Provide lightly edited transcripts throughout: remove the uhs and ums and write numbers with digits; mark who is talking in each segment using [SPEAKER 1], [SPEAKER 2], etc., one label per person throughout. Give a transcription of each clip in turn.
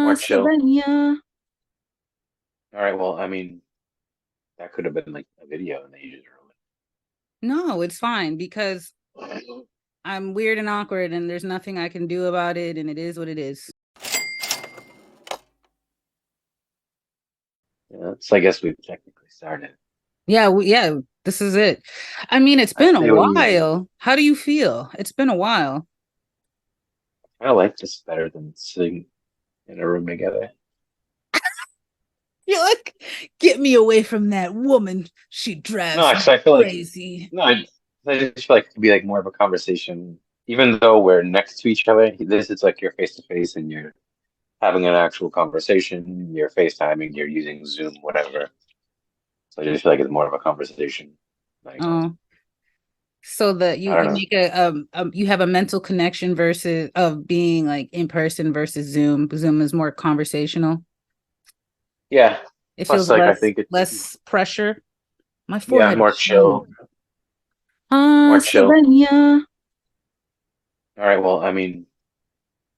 [SPEAKER 1] More chill.
[SPEAKER 2] Slovenia.
[SPEAKER 1] All right, well, I mean, that could have been like a video and they just
[SPEAKER 2] No, it's fine because
[SPEAKER 1] ruined it.
[SPEAKER 2] I'm weird and awkward and there's nothing I can do about it and it is what it is.
[SPEAKER 1] Yeah, so I guess we've technically started.
[SPEAKER 2] Yeah, yeah, this is it. I mean, it's
[SPEAKER 1] I
[SPEAKER 2] been a
[SPEAKER 1] say we
[SPEAKER 2] while. How do you feel? It's been a while.
[SPEAKER 1] I like this better than sitting in a room together.
[SPEAKER 2] You're like, get me away from that woman. She
[SPEAKER 1] No,
[SPEAKER 2] drives me
[SPEAKER 1] actually, I feel like
[SPEAKER 2] crazy.
[SPEAKER 1] no, I just feel like it could be like more of a conversation, even though we're next to each other. This is like you're face to face and you're having an actual conversation. You're FaceTiming, you're using Zoom, whatever. So I just feel like it's more of a conversation. Like
[SPEAKER 2] Oh, so that you
[SPEAKER 1] I don't
[SPEAKER 2] you
[SPEAKER 1] know.
[SPEAKER 2] make you have a mental connection versus of being like in person versus Zoom. Zoom is more conversational.
[SPEAKER 1] Yeah.
[SPEAKER 2] It
[SPEAKER 1] Plus,
[SPEAKER 2] feels
[SPEAKER 1] like I
[SPEAKER 2] less
[SPEAKER 1] think it's
[SPEAKER 2] less pressure. My
[SPEAKER 1] yeah,
[SPEAKER 2] forehead
[SPEAKER 1] more
[SPEAKER 2] is swelling.
[SPEAKER 1] chill, more chill.
[SPEAKER 2] Slovenia.
[SPEAKER 1] All right, well, I mean,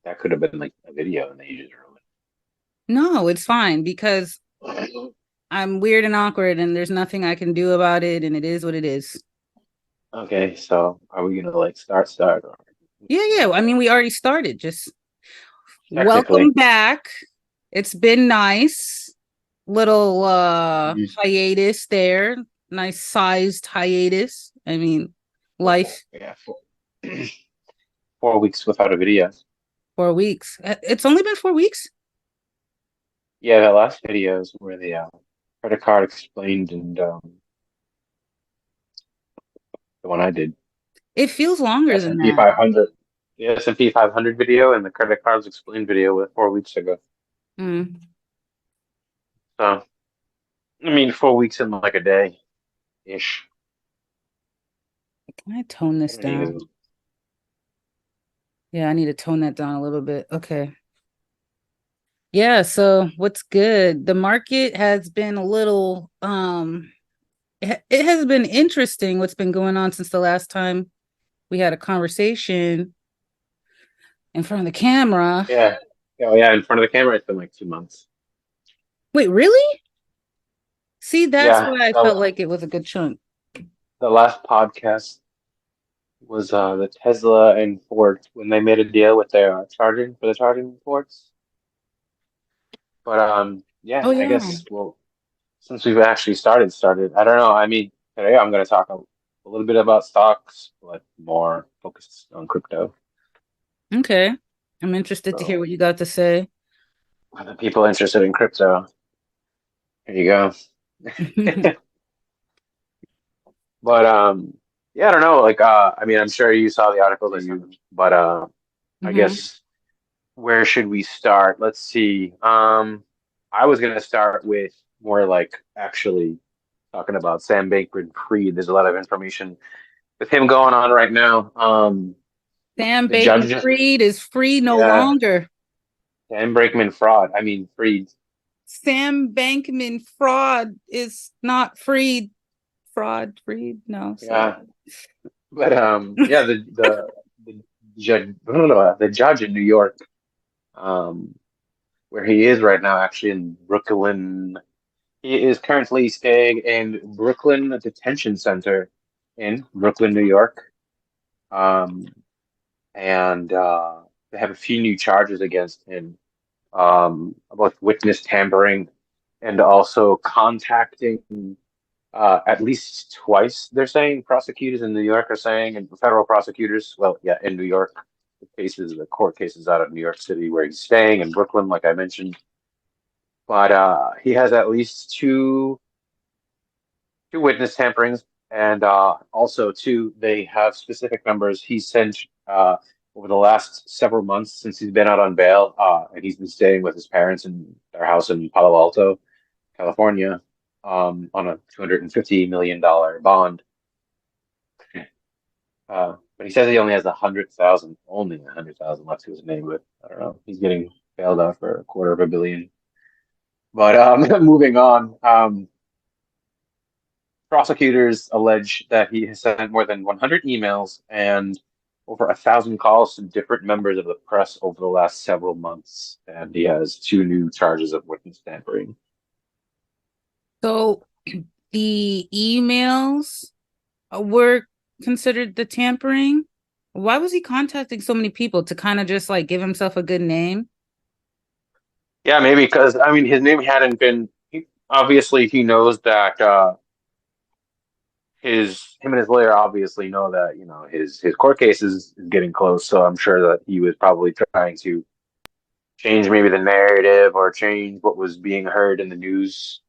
[SPEAKER 1] that could have been like a video and they just ruined
[SPEAKER 2] No, it's fine because
[SPEAKER 1] it.
[SPEAKER 2] I'm weird and awkward and there's nothing I can do about it and it is what it is.
[SPEAKER 1] Okay, so are we gonna like start or
[SPEAKER 2] Yeah, yeah. I mean, we already started. Just welcome
[SPEAKER 1] technically?
[SPEAKER 2] back. It's been nice. Little
[SPEAKER 1] Mhm.
[SPEAKER 2] hiatus there. Nice sized hiatus. I mean, life
[SPEAKER 1] Yeah, 4 weeks without a video.
[SPEAKER 2] 4 weeks. It's only been 4 weeks.
[SPEAKER 1] Yeah, that last video is where the credit card explained and the one I did.
[SPEAKER 2] It feels longer than
[SPEAKER 1] S&P
[SPEAKER 2] that.
[SPEAKER 1] 500. The S&P 500 video and the credit cards explained video with 4 weeks ago.
[SPEAKER 2] Mm.
[SPEAKER 1] So, I mean, 4 weeks in like a day ish.
[SPEAKER 2] Can I tone
[SPEAKER 1] I
[SPEAKER 2] this
[SPEAKER 1] don't even.
[SPEAKER 2] down? Yeah, I need to tone that down a little bit. Okay. Yeah, so what's good? The market has been a little it has been interesting what's been going on since the last time we had a conversation in front of the camera.
[SPEAKER 1] Yeah. Oh, yeah, in front of the camera, it's been like 2 months.
[SPEAKER 2] Wait, really? See, that's
[SPEAKER 1] Yeah,
[SPEAKER 2] why I felt like it was a good chunk.
[SPEAKER 1] the last podcast was the Tesla and Ford when they made a deal with their charging for the charging ports. But yeah,
[SPEAKER 2] Oh
[SPEAKER 1] I
[SPEAKER 2] yeah.
[SPEAKER 1] guess well, since we've actually started, I don't know. I mean, today I'm going to talk a little bit about stocks, but more focused on crypto.
[SPEAKER 2] Okay. I'm interested to hear
[SPEAKER 1] So,
[SPEAKER 2] what you got to say.
[SPEAKER 1] for the people interested in crypto, here you go. But yeah, I don't know. Like, I mean, I'm sure you saw the article that you, but I
[SPEAKER 2] Hmm.
[SPEAKER 1] guess where should we start? Let's see. I was gonna start with more like actually talking about Sam Bankman-Fried. There's a lot of information with him going on right now.
[SPEAKER 2] Sam
[SPEAKER 1] The judge
[SPEAKER 2] Bacon
[SPEAKER 1] just,
[SPEAKER 2] Freed is free no
[SPEAKER 1] yeah,
[SPEAKER 2] longer.
[SPEAKER 1] Sam Bankman fraud. I mean, Fried.
[SPEAKER 2] Sam Bankman fraud is not freed. Fraud, freed. No, sorry.
[SPEAKER 1] Yeah, but yeah, the judge, the judge in New York, um, where he is right now, actually in Brooklyn. He is currently staying in Brooklyn Detention Center in Brooklyn, New York. Um, and they have a few new charges against him about witness tampering and also contacting at least twice. They're saying prosecutors in New York are saying, and federal prosecutors, well, yeah, in New York, the court cases out of New York City where he's staying in Brooklyn, like I mentioned. But he has at least two witness tamperings, and also two they have specific numbers he sent over the last several months since he's been out on bail, and he's been staying with his parents in their house in Palo Alto, California, on a $250 million bond. But he says he only has 100,000, only 100,000 left to his name. But I don't know. He's getting bailed out for a quarter of a billion. But moving on. Prosecutors allege that he has sent more than 100 emails and over 1,000 calls to different members of the press over the last several months, and he has two new charges of witness tampering.
[SPEAKER 2] So the emails were considered the tampering. Why was he contacting so many people to kind of just like give himself a good name?
[SPEAKER 1] Yeah, maybe because I mean his name hadn't been. Obviously, he knows that his him and his lawyer obviously know that his court case is getting close. So I'm sure that he was probably trying to change maybe the narrative or change what was being heard in the news,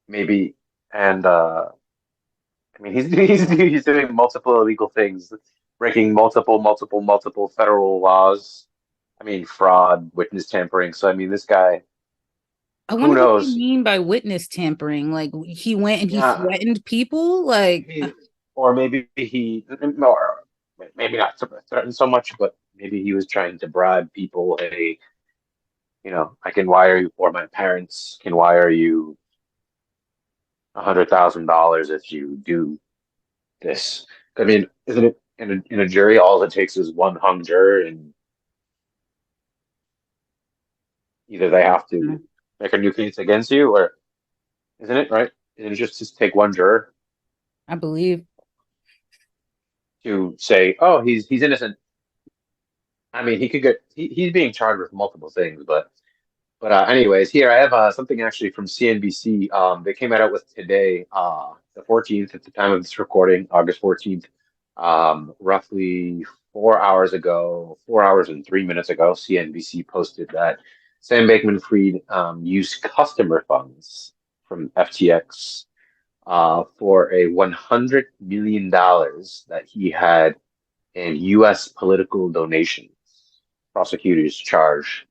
[SPEAKER 1] maybe. And I mean, he's doing multiple illegal things, breaking multiple federal laws. I mean, fraud, witness tampering. So I mean, this guy,
[SPEAKER 2] I
[SPEAKER 1] who
[SPEAKER 2] wonder what they
[SPEAKER 1] knows?
[SPEAKER 2] mean by witness tampering. Like he went and he
[SPEAKER 1] Yeah,
[SPEAKER 2] threatened people. Like
[SPEAKER 1] maybe, or maybe or maybe not threatened so much, but maybe he was trying to bribe people. Hey, I can wire you, or my parents can wire you $100,000 if you do this. I mean, isn't it in a jury? All it takes is one hung juror, and either they have to make a new case against you, or isn't it right? Isn't it just take one juror
[SPEAKER 2] I believe.
[SPEAKER 1] to say, oh, he's innocent? I mean, he could get he's being charged with multiple things, but anyways, here I have something actually from CNBC. They came out with today, the 14th at the time of this recording, August 14th. Roughly 4 hours ago, 4 hours and 3 minutes ago, CNBC posted that Sam Bankman-Fried used customer funds from FTX for a $100 million that he had in U.S. political donations. Prosecutors charge.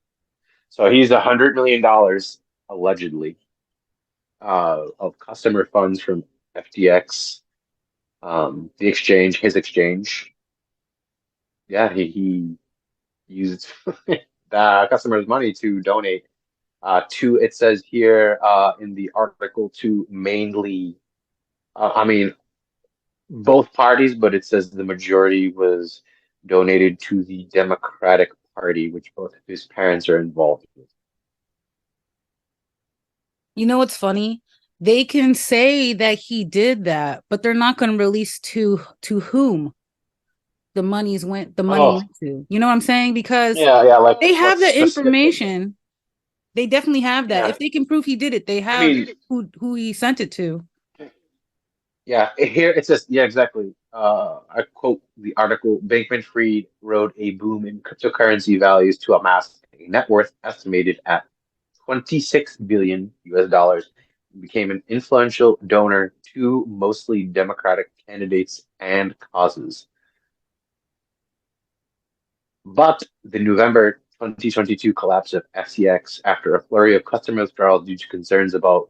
[SPEAKER 1] So he's $100 million allegedly of customer funds from FTX, the exchange, his exchange. Yeah, he used the customers' money to donate to. It says here in the article to mainly, I mean, both parties, but it says the majority was donated to the Democratic Party, which both of his parents are involved with.
[SPEAKER 2] You know what's funny? They can say that he did that, but they're not going to release to whom the money
[SPEAKER 1] Oh,
[SPEAKER 2] went to. You know what I'm saying? Because
[SPEAKER 1] yeah, yeah, like
[SPEAKER 2] they have
[SPEAKER 1] what
[SPEAKER 2] the
[SPEAKER 1] specific?
[SPEAKER 2] information. They definitely have that.
[SPEAKER 1] Yeah,
[SPEAKER 2] If they can prove he did it, they
[SPEAKER 1] I
[SPEAKER 2] have
[SPEAKER 1] mean,
[SPEAKER 2] who he sent it to.
[SPEAKER 1] yeah, here it says, yeah, exactly. I quote the article, Bankman-Fried rode a boom in cryptocurrency values to amass a net worth estimated at 26 billion US dollars and became an influential donor to mostly Democratic candidates and causes. But the November 2022 collapse of FTX after a flurry of customer withdrawals due to concerns about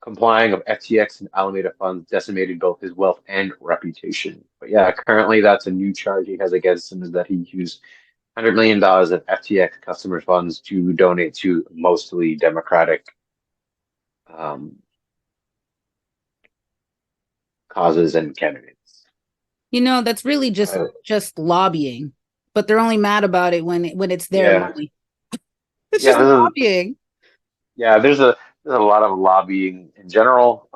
[SPEAKER 1] complying of FTX and Alameda funds decimated both his wealth and reputation. But yeah, currently that's a new charge he has against him is that he used $100 million of FTX customer funds to donate to mostly Democratic um, causes and candidates.
[SPEAKER 2] You know, that's really
[SPEAKER 1] Uh,
[SPEAKER 2] just lobbying, but they're only mad about it when it's their
[SPEAKER 1] yeah,
[SPEAKER 2] money. It's
[SPEAKER 1] yeah,
[SPEAKER 2] just lobbying.
[SPEAKER 1] yeah. There's a lot of lobbying in general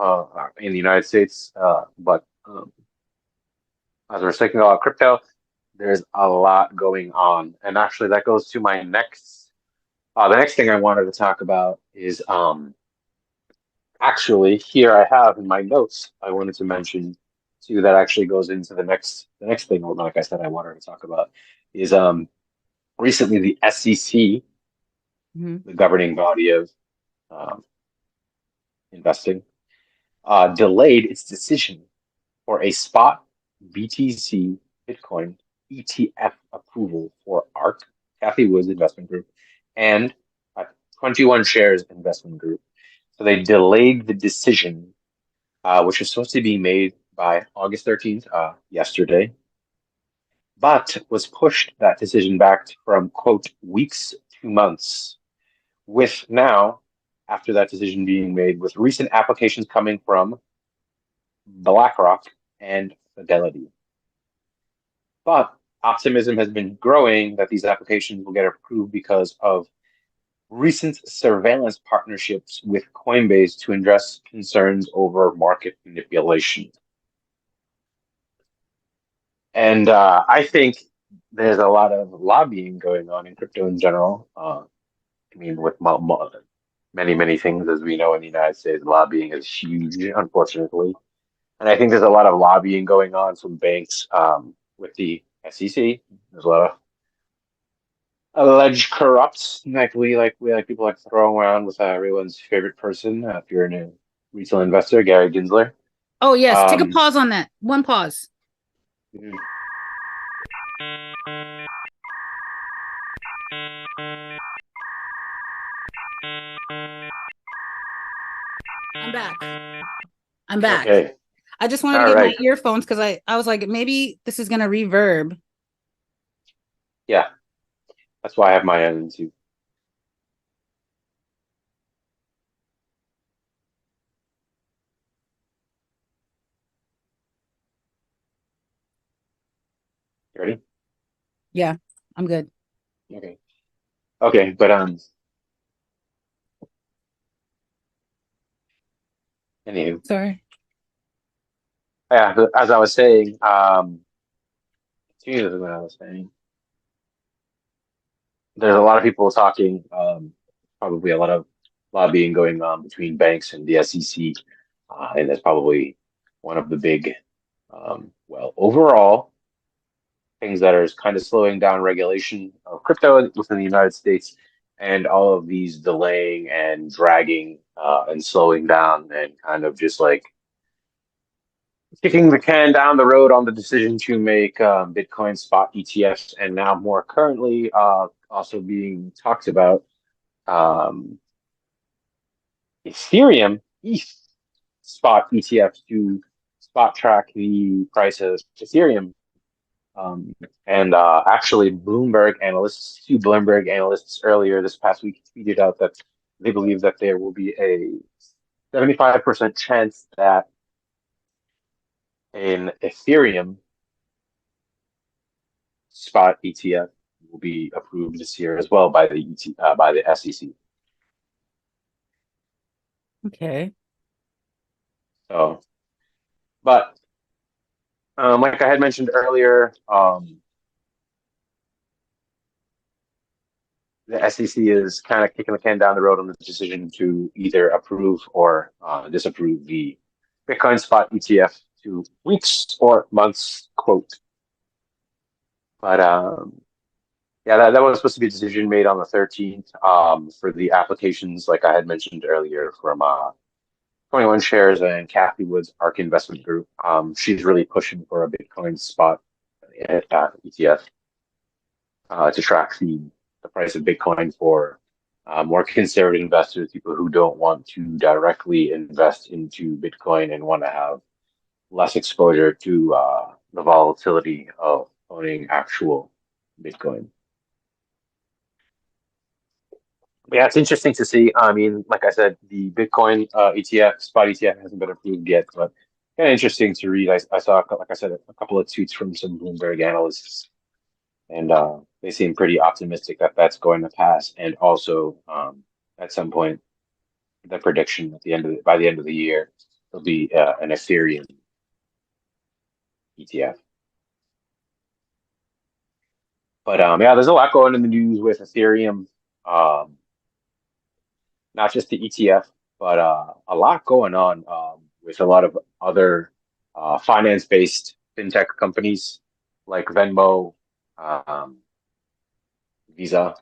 [SPEAKER 1] in the United States, but as we're speaking about crypto, there's a lot going on, and actually that goes to my next. The next thing I wanted to talk about is actually here I have in my notes I wanted to mention too that actually goes into the next thing. Like I said, I wanted to talk about is recently the SEC,
[SPEAKER 2] Mhm.
[SPEAKER 1] the governing body of um, investing, delayed its decision for a spot BTC Bitcoin ETF approval for ARK, Kathy Woods Investment Group, and 21 Shares Investment Group. So they delayed the decision, which was supposed to be made by August 13th, yesterday, but was pushed that decision back from, quote, weeks to months, with now, after that decision being made, with recent applications coming from BlackRock and Fidelity. But optimism has been growing that these applications will get approved because of recent surveillance partnerships with Coinbase to address concerns over market manipulation. And I think there's a lot of lobbying going on in crypto in general. I mean, with many, many things, as we know in the United States, lobbying is huge, unfortunately. And I think there's a lot of lobbying going on from banks with the SEC. There's a lot of alleged corrupt, like people like throwing around with everyone's favorite person. If you're a retail investor, Gary Gensler.
[SPEAKER 2] Oh yes, take a
[SPEAKER 1] Um,
[SPEAKER 2] pause on that. One pause.
[SPEAKER 1] mhm.
[SPEAKER 2] I'm back. I'm back.
[SPEAKER 1] Okay,
[SPEAKER 2] I just wanted to
[SPEAKER 1] all
[SPEAKER 2] get my
[SPEAKER 1] right,
[SPEAKER 2] earphones because I was like, maybe this is gonna reverb.
[SPEAKER 1] yeah, that's why I have my own too. You ready?
[SPEAKER 2] Yeah, I'm good.
[SPEAKER 1] Okay, okay, but anywho,
[SPEAKER 2] Sorry.
[SPEAKER 1] yeah, as I was saying, Jesus, what I was saying. There's a lot of people talking, probably a lot of lobbying going on between banks and the SEC, and that's probably one of the big, well, overall things that are kind of slowing down regulation of crypto within the United States, and all of these delaying and dragging and slowing down and kind of just like kicking the can down the road on the decision to make Bitcoin spot ETFs, and now more currently also being talked about um, Ethereum ETH spot ETFs to spot track the price of Ethereum. And actually, two Bloomberg analysts earlier this past week tweeted out that they believe that there will be a 75% chance that an Ethereum spot ETF will be approved this year as well by by the SEC.
[SPEAKER 2] Okay.
[SPEAKER 1] So, but like I had mentioned earlier, the SEC is kind of kicking the can down the road on the decision to either approve or disapprove the Bitcoin spot ETF to weeks or months, quote. But yeah, that was supposed to be a decision made on the 13th for the applications, like I had mentioned earlier, from 21 Shares and Kathy Wood's ARK Investment Group. She's really pushing for a Bitcoin spot ETF to track the price of Bitcoin for more conservative investors, people who don't want to directly invest into Bitcoin and want to have less exposure to the volatility of owning actual Bitcoin. But yeah, it's interesting to see. I mean, like I said, the Bitcoin ETF, spot ETF, hasn't been approved yet, but kind of interesting to read. I saw, like I said, a couple of tweets from some Bloomberg analysts, and they seem pretty optimistic that that's going to pass. And also, at some point, the prediction at the end of by the end of the year, there'll be an Ethereum ETF. But yeah, there's a lot going in the news with Ethereum. Um, Not just the ETF, but a lot going on with a lot of other finance-based fintech companies like Venmo, um, Visa,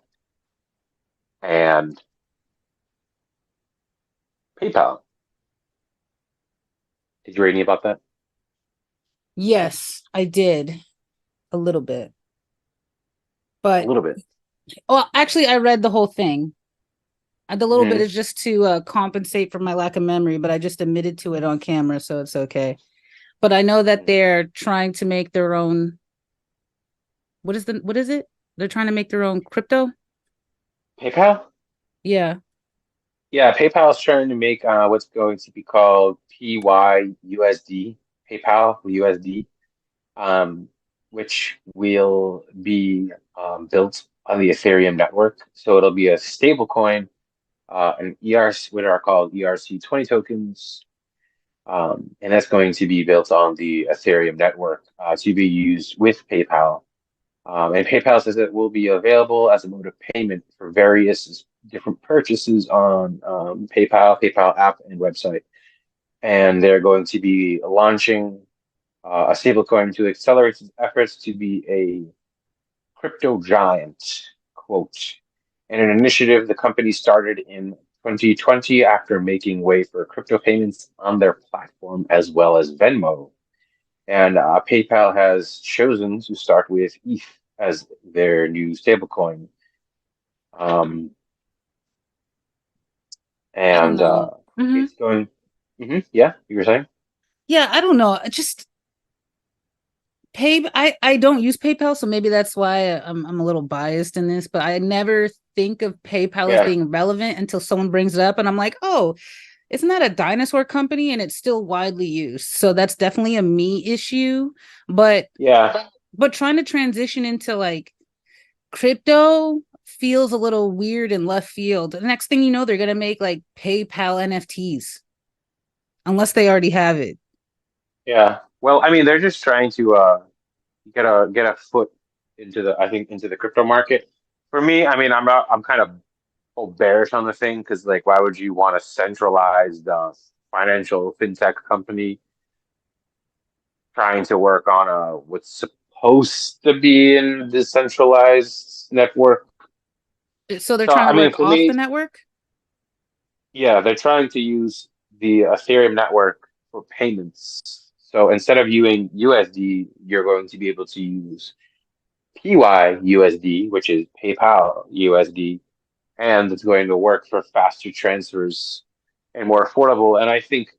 [SPEAKER 1] and PayPal. Did you read any about that?
[SPEAKER 2] Yes, I did a little bit.
[SPEAKER 1] A
[SPEAKER 2] But
[SPEAKER 1] little bit.
[SPEAKER 2] well, actually I read the whole thing. The little bit
[SPEAKER 1] Hmm.
[SPEAKER 2] is just to compensate for my lack of memory, but I just admitted to it on camera, so it's okay. But I know that they're trying to make their own. What is it? They're trying to make their own crypto.
[SPEAKER 1] PayPal?
[SPEAKER 2] Yeah.
[SPEAKER 1] Yeah, PayPal is trying to make what's going to be called PYUSD, PayPal USD. which will be built on the Ethereum network. So it'll be a stable coin, an ERC, what are called ERC20 tokens, and that's going to be built on the Ethereum network to be used with PayPal. And PayPal says it will be available as a mode of payment for various different purchases on PayPal app and website. And they're going to be launching a stablecoin to accelerate its efforts to be a crypto giant, quote, and an initiative the company started in 2020 after making way for crypto payments on their platform as well as Venmo. And PayPal has chosen to start with ETH as their new stablecoin. Um,
[SPEAKER 2] I don't
[SPEAKER 1] and
[SPEAKER 2] know. Hmm.
[SPEAKER 1] it's going, yeah, you were saying?
[SPEAKER 2] Yeah, I don't know. Just I don't use PayPal, so maybe that's why I'm a little biased in this, but I never think of PayPal as
[SPEAKER 1] Yeah,
[SPEAKER 2] being relevant until someone brings it up and I'm like, "Oh, isn't that a dinosaur company and it's still widely used?" So that's definitely a me issue, but
[SPEAKER 1] yeah,
[SPEAKER 2] trying to transition into like crypto feels a little weird in left field. The next thing you know, they're going to make like PayPal NFTs unless they already have it.
[SPEAKER 1] yeah. Well, I mean, they're just trying to get a foot into the I think into the crypto market. For me, I mean, I'm kind of bearish on the thing because like why would you want a centralized financial fintech company trying to work on a what's supposed to be in decentralized network?
[SPEAKER 2] So they're
[SPEAKER 1] So
[SPEAKER 2] trying
[SPEAKER 1] I
[SPEAKER 2] to
[SPEAKER 1] mean,
[SPEAKER 2] work
[SPEAKER 1] for
[SPEAKER 2] off the
[SPEAKER 1] me,
[SPEAKER 2] network.
[SPEAKER 1] yeah, they're trying to use the Ethereum network for payments. So instead of using USD, you're going to be able to use PYUSD, which is PayPal USD, and it's going to work for faster transfers and more affordable. And I think,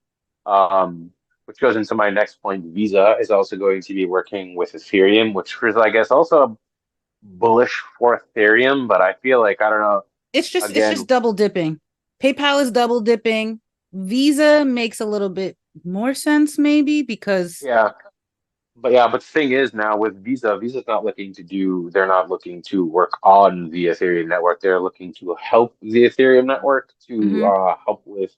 [SPEAKER 1] which goes into my next point, Visa is also going to be working with Ethereum, which is, I guess, also bullish for Ethereum. But I feel like, I don't know,
[SPEAKER 2] It's just
[SPEAKER 1] again,
[SPEAKER 2] double dipping. PayPal is double dipping. Visa makes a little bit more sense maybe because
[SPEAKER 1] yeah. But the thing is now with Visa, Visa's not looking to do, they're not looking to work on the Ethereum network. They're looking to help the Ethereum network to
[SPEAKER 2] mhm,
[SPEAKER 1] help with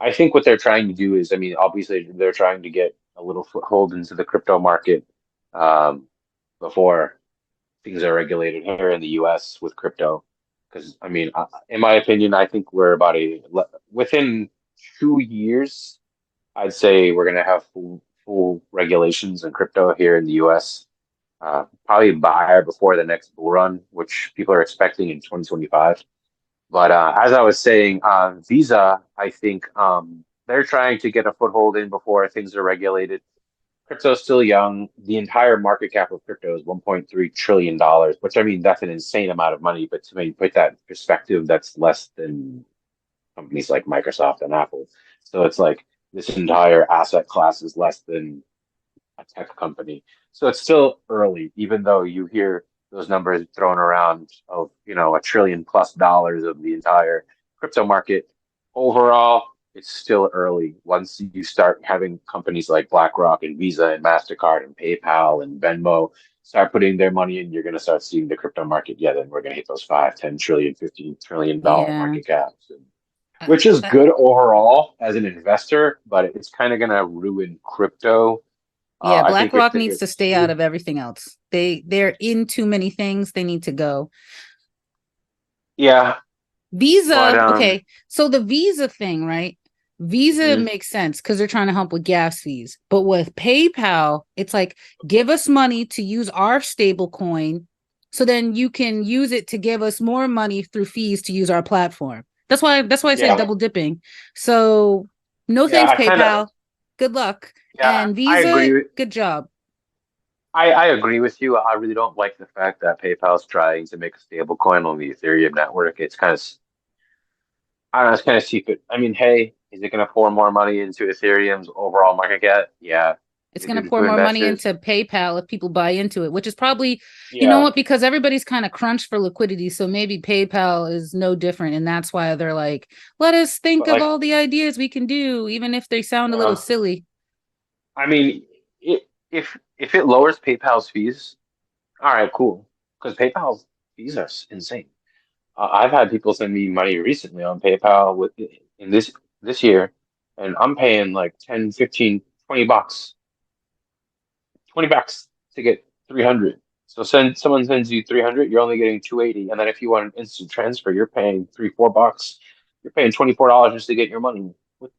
[SPEAKER 1] I think what they're trying to do is, I mean, obviously they're trying to get a little foothold into the crypto market um before things are regulated here in the US with crypto. Because I mean, in my opinion, I think we're about within 2 years I'd say we're gonna have full regulations in crypto here in the US. Probably by or before the next bull run, which people are expecting in 2025. But as I was saying, Visa, I think they're trying to get a foothold in before things are regulated. Crypto's still young. The entire market cap of crypto is $1.3 trillion, which I mean, that's an insane amount of money. But to maybe put that in perspective, that's less than companies like Microsoft and Apple. So it's like this entire asset class is less than a tech company. So it's still early, even though you hear those numbers thrown around of, $1 trillion+ of the entire crypto market. Overall, it's still early. Once you start having companies like BlackRock and Visa and MasterCard and PayPal and Venmo start putting their money in, you're going to start seeing the crypto market. Yeah, then we're going to hit those 5, 10 trillion, $15 trillion
[SPEAKER 2] yeah.
[SPEAKER 1] market caps.
[SPEAKER 2] Uh,
[SPEAKER 1] Which is
[SPEAKER 2] uh,
[SPEAKER 1] good overall as an investor, but it's kind of going to ruin crypto.
[SPEAKER 2] yeah,
[SPEAKER 1] I think if
[SPEAKER 2] BlackRock
[SPEAKER 1] they
[SPEAKER 2] needs
[SPEAKER 1] get
[SPEAKER 2] to stay out
[SPEAKER 1] too,
[SPEAKER 2] of everything else. They're in too many things. They need to go.
[SPEAKER 1] yeah, but
[SPEAKER 2] Visa, okay. So the Visa thing, right? Visa
[SPEAKER 1] mhm,
[SPEAKER 2] makes sense because they're trying to help with gas fees. But with PayPal, it's like, give us money to use our stable coin. So then you can use it to give us more money through fees to use our platform. That's why I said
[SPEAKER 1] yeah,
[SPEAKER 2] double dipping. So no
[SPEAKER 1] yeah,
[SPEAKER 2] thanks,
[SPEAKER 1] I kind of,
[SPEAKER 2] PayPal. Good luck.
[SPEAKER 1] yeah,
[SPEAKER 2] And
[SPEAKER 1] I
[SPEAKER 2] Visa,
[SPEAKER 1] agree.
[SPEAKER 2] good job.
[SPEAKER 1] I agree with you. I really don't like the fact that PayPal's trying to make a stable coin on the Ethereum network. It's kind of, I don't know, it's kind of secret. I mean, hey, is it going to pour more money into Ethereum's overall market cap? Yeah.
[SPEAKER 2] It's
[SPEAKER 1] Is it
[SPEAKER 2] going to
[SPEAKER 1] good
[SPEAKER 2] pour
[SPEAKER 1] to
[SPEAKER 2] more money
[SPEAKER 1] investors?
[SPEAKER 2] into PayPal if people buy into it, which is probably, you know
[SPEAKER 1] Yeah,
[SPEAKER 2] what, because everybody's kind of crunched for liquidity. So maybe PayPal is no different. And that's why they're like, let us think
[SPEAKER 1] but
[SPEAKER 2] of
[SPEAKER 1] like,
[SPEAKER 2] all the ideas we can do, even if they sound a little
[SPEAKER 1] uh,
[SPEAKER 2] silly.
[SPEAKER 1] I mean, if if it lowers PayPal's fees, all right, cool. Because PayPal's fees are insane. I've had people send me money recently on PayPal with in this year, and I'm paying like 10, 15, 20 bucks, 20 bucks to get 300. So someone sends you 300, you're only getting 280. And then if you want an instant transfer, you're paying 3, 4 bucks. You're paying $24 just to get your money.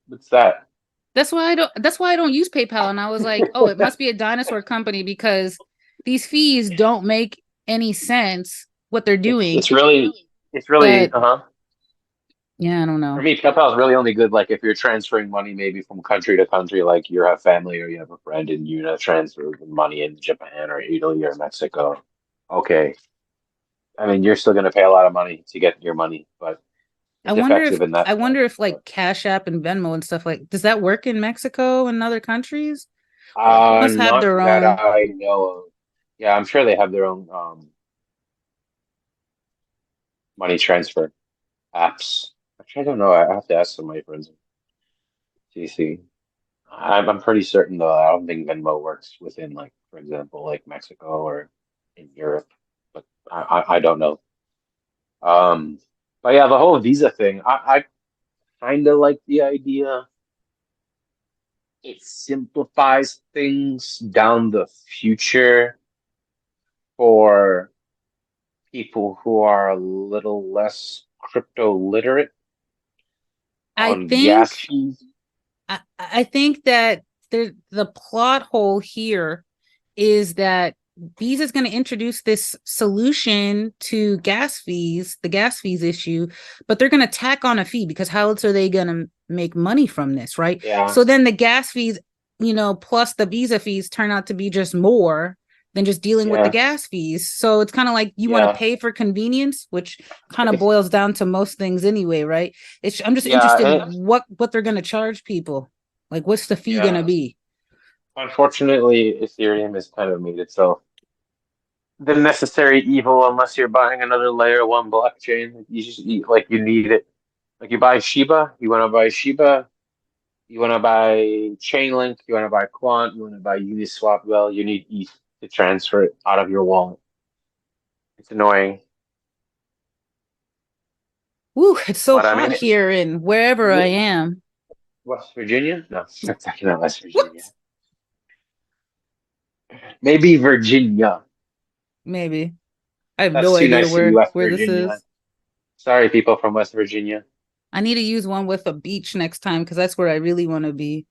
[SPEAKER 1] What's that?
[SPEAKER 2] That's why I don't use PayPal. And I was like, oh, it must be a dinosaur company because these fees don't make any sense what they're
[SPEAKER 1] It's
[SPEAKER 2] doing.
[SPEAKER 1] it's really it's really
[SPEAKER 2] But
[SPEAKER 1] uh-huh.
[SPEAKER 2] yeah, I don't
[SPEAKER 1] For
[SPEAKER 2] know.
[SPEAKER 1] me, PayPal is really only good like if you're transferring money maybe from country to country, like you have family or you have a friend and you know transfer money in Japan or Italy or Mexico. Okay. I mean, you're still going to pay a lot of money to get your money, but
[SPEAKER 2] I
[SPEAKER 1] it's
[SPEAKER 2] wonder if
[SPEAKER 1] effective in that
[SPEAKER 2] I
[SPEAKER 1] sense.
[SPEAKER 2] wonder if
[SPEAKER 1] But
[SPEAKER 2] like Cash App and Venmo and stuff like does that work in Mexico and other countries? Or they must have
[SPEAKER 1] not
[SPEAKER 2] their
[SPEAKER 1] that
[SPEAKER 2] own.
[SPEAKER 1] I know of. Yeah, I'm sure they have their own money transfer apps. Actually, I don't know. I have to ask some of my friends. CC. I'm pretty certain though. I don't think Venmo works within like, for example, like Mexico or in Europe, but I don't know. Um, but yeah, the whole visa thing, I kind of like the idea. It simplifies things down the future for people who are a little less crypto literate
[SPEAKER 2] I
[SPEAKER 1] on gas
[SPEAKER 2] think
[SPEAKER 1] fees.
[SPEAKER 2] I think that the plot hole here is that Visa is going to introduce this solution to gas fees, the gas fees issue, but they're going to tack on a fee because how else are they going to make money from this, right?
[SPEAKER 1] Yeah,
[SPEAKER 2] So then the gas fees, plus the Visa fees turn out to be just more than just dealing with the
[SPEAKER 1] yeah,
[SPEAKER 2] gas fees. So it's kind of like you want to
[SPEAKER 1] yeah,
[SPEAKER 2] pay for convenience, which kind of boils down to most things anyway, right? I'm just
[SPEAKER 1] yeah,
[SPEAKER 2] interested what they're going to charge people. Like what's the fee going to
[SPEAKER 1] yeah.
[SPEAKER 2] be?
[SPEAKER 1] Unfortunately, Ethereum has kind of made itself the necessary evil unless you're buying another layer one blockchain. Like you need it. Like you buy Shiba, you want to buy Shiba, you want to buy Chainlink, you want to buy Quant, you want to buy Uniswap. Well, you need ETH to transfer it out of your wallet. It's annoying,
[SPEAKER 2] Woo, it's so
[SPEAKER 1] but I
[SPEAKER 2] hot
[SPEAKER 1] mean,
[SPEAKER 2] here and wherever I am.
[SPEAKER 1] West Virginia? No, that's actually not West Virginia.
[SPEAKER 2] What?
[SPEAKER 1] Maybe Virginia.
[SPEAKER 2] Maybe. I have
[SPEAKER 1] That's
[SPEAKER 2] no
[SPEAKER 1] too
[SPEAKER 2] idea
[SPEAKER 1] nice to be
[SPEAKER 2] where
[SPEAKER 1] West
[SPEAKER 2] this
[SPEAKER 1] Virginia.
[SPEAKER 2] is.
[SPEAKER 1] Sorry, people from West Virginia.
[SPEAKER 2] I need to use one with a beach next time because that's where I really want to be.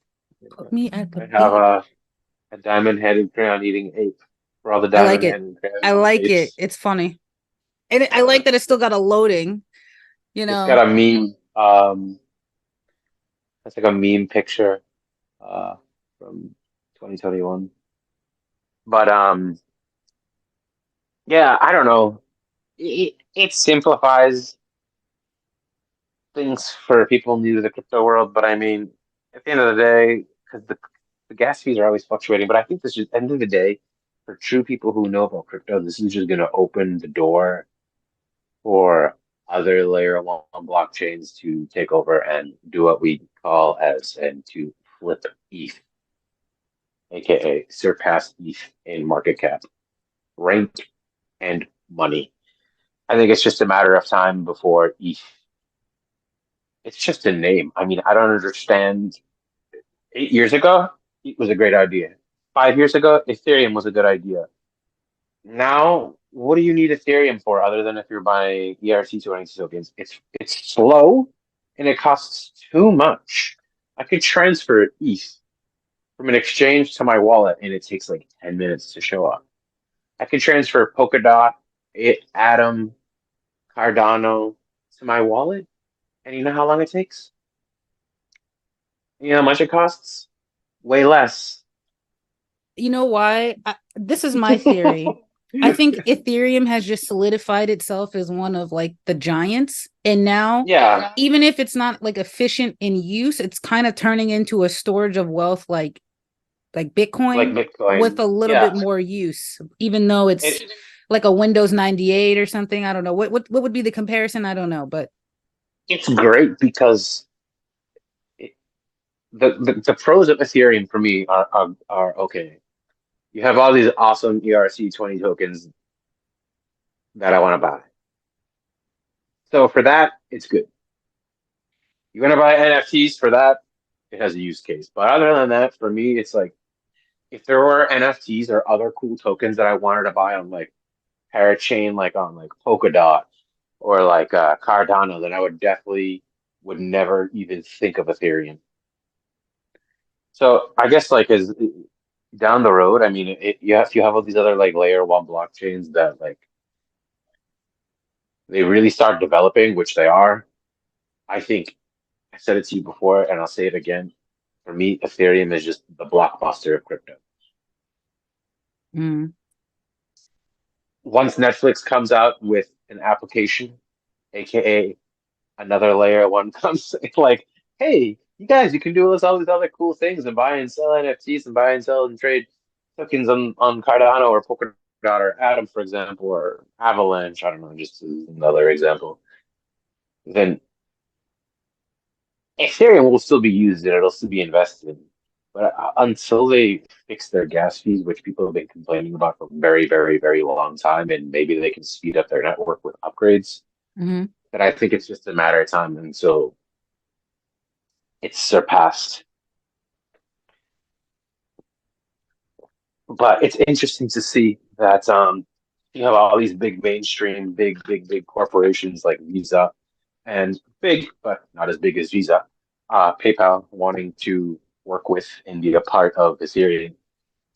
[SPEAKER 2] Put me at the
[SPEAKER 1] I have
[SPEAKER 2] beach.
[SPEAKER 1] a diamond-headed crayon eating ape for all the
[SPEAKER 2] I like it.
[SPEAKER 1] diamond-headed crayon
[SPEAKER 2] I
[SPEAKER 1] eating
[SPEAKER 2] like it.
[SPEAKER 1] apes.
[SPEAKER 2] It's funny. And I
[SPEAKER 1] Uh,
[SPEAKER 2] like that it's still got a loading, you
[SPEAKER 1] it's
[SPEAKER 2] know.
[SPEAKER 1] got a meme. That's like a meme picture uh, from 2021. But yeah, I don't know. It simplifies things for people new to the crypto world, but I mean, at the end of the day, because the gas fees are always fluctuating, but I think this is end of the day for true people who know about crypto, this is just going to open the door for other layer one blockchains to take over and do what we call as and to flip ETH, aka surpass ETH in market cap, rank, and money. I think it's just a matter of time before ETH. It's just a name. I mean, I don't understand. 8 years ago, it was a great idea. 5 years ago, Ethereum was a good idea. Now, what do you need Ethereum for other than if you're buying ERC20 tokens? It's slow and it costs too much. I could transfer ETH from an exchange to my wallet and it takes like 10 minutes to show up. I could transfer Polkadot, Atom, Cardano to my wallet, and you know how long it takes? You know how much it costs? Way less.
[SPEAKER 2] You know why? This is my theory. I think Ethereum has just solidified itself as one of like the giants. And now,
[SPEAKER 1] Yeah,
[SPEAKER 2] even if it's not like efficient in use, it's kind of turning into a storage of wealth like
[SPEAKER 1] like
[SPEAKER 2] Bitcoin with
[SPEAKER 1] Bitcoin.
[SPEAKER 2] a little bit
[SPEAKER 1] Yeah,
[SPEAKER 2] more use, even though it's
[SPEAKER 1] it
[SPEAKER 2] like a Windows 98 or something. I don't know. What would be the comparison? I don't know, but
[SPEAKER 1] it's great because it, the pros of Ethereum for me are okay. You have all these awesome ERC20 tokens that I want to buy. So for that, it's good. You're gonna buy NFTs for that, it has a use case. But other than that, for me, it's like if there were NFTs or other cool tokens that I wanted to buy on like Parachain, like on like Polkadot or like Cardano, then I would definitely would never even think of Ethereum. So I guess like as down the road, I mean, you have all these other like layer one blockchains that like they really start developing, which they are. I think I said it to you before, and I'll say it again. For me, Ethereum is just the blockbuster of crypto.
[SPEAKER 2] Mm.
[SPEAKER 1] Once Netflix comes out with an application, aka another layer one comes, it's like, hey, you guys, you can do all these other cool things and buy and sell NFTs and buy and sell and trade tokens on Cardano or Polkadot or Atom, for example, or Avalanche. I don't know, just as another example. Then Ethereum will still be used and it'll still be invested in. But until they fix their gas fees, which people have been complaining about for a very, very, very long time, and maybe they can speed up their network with upgrades,
[SPEAKER 2] Hmm.
[SPEAKER 1] that I think it's just a matter of time until it's surpassed. But it's interesting to see that you have all these big mainstream, big corporations like Visa and big, but not as big as Visa, PayPal wanting to work with and be a part of Ethereum.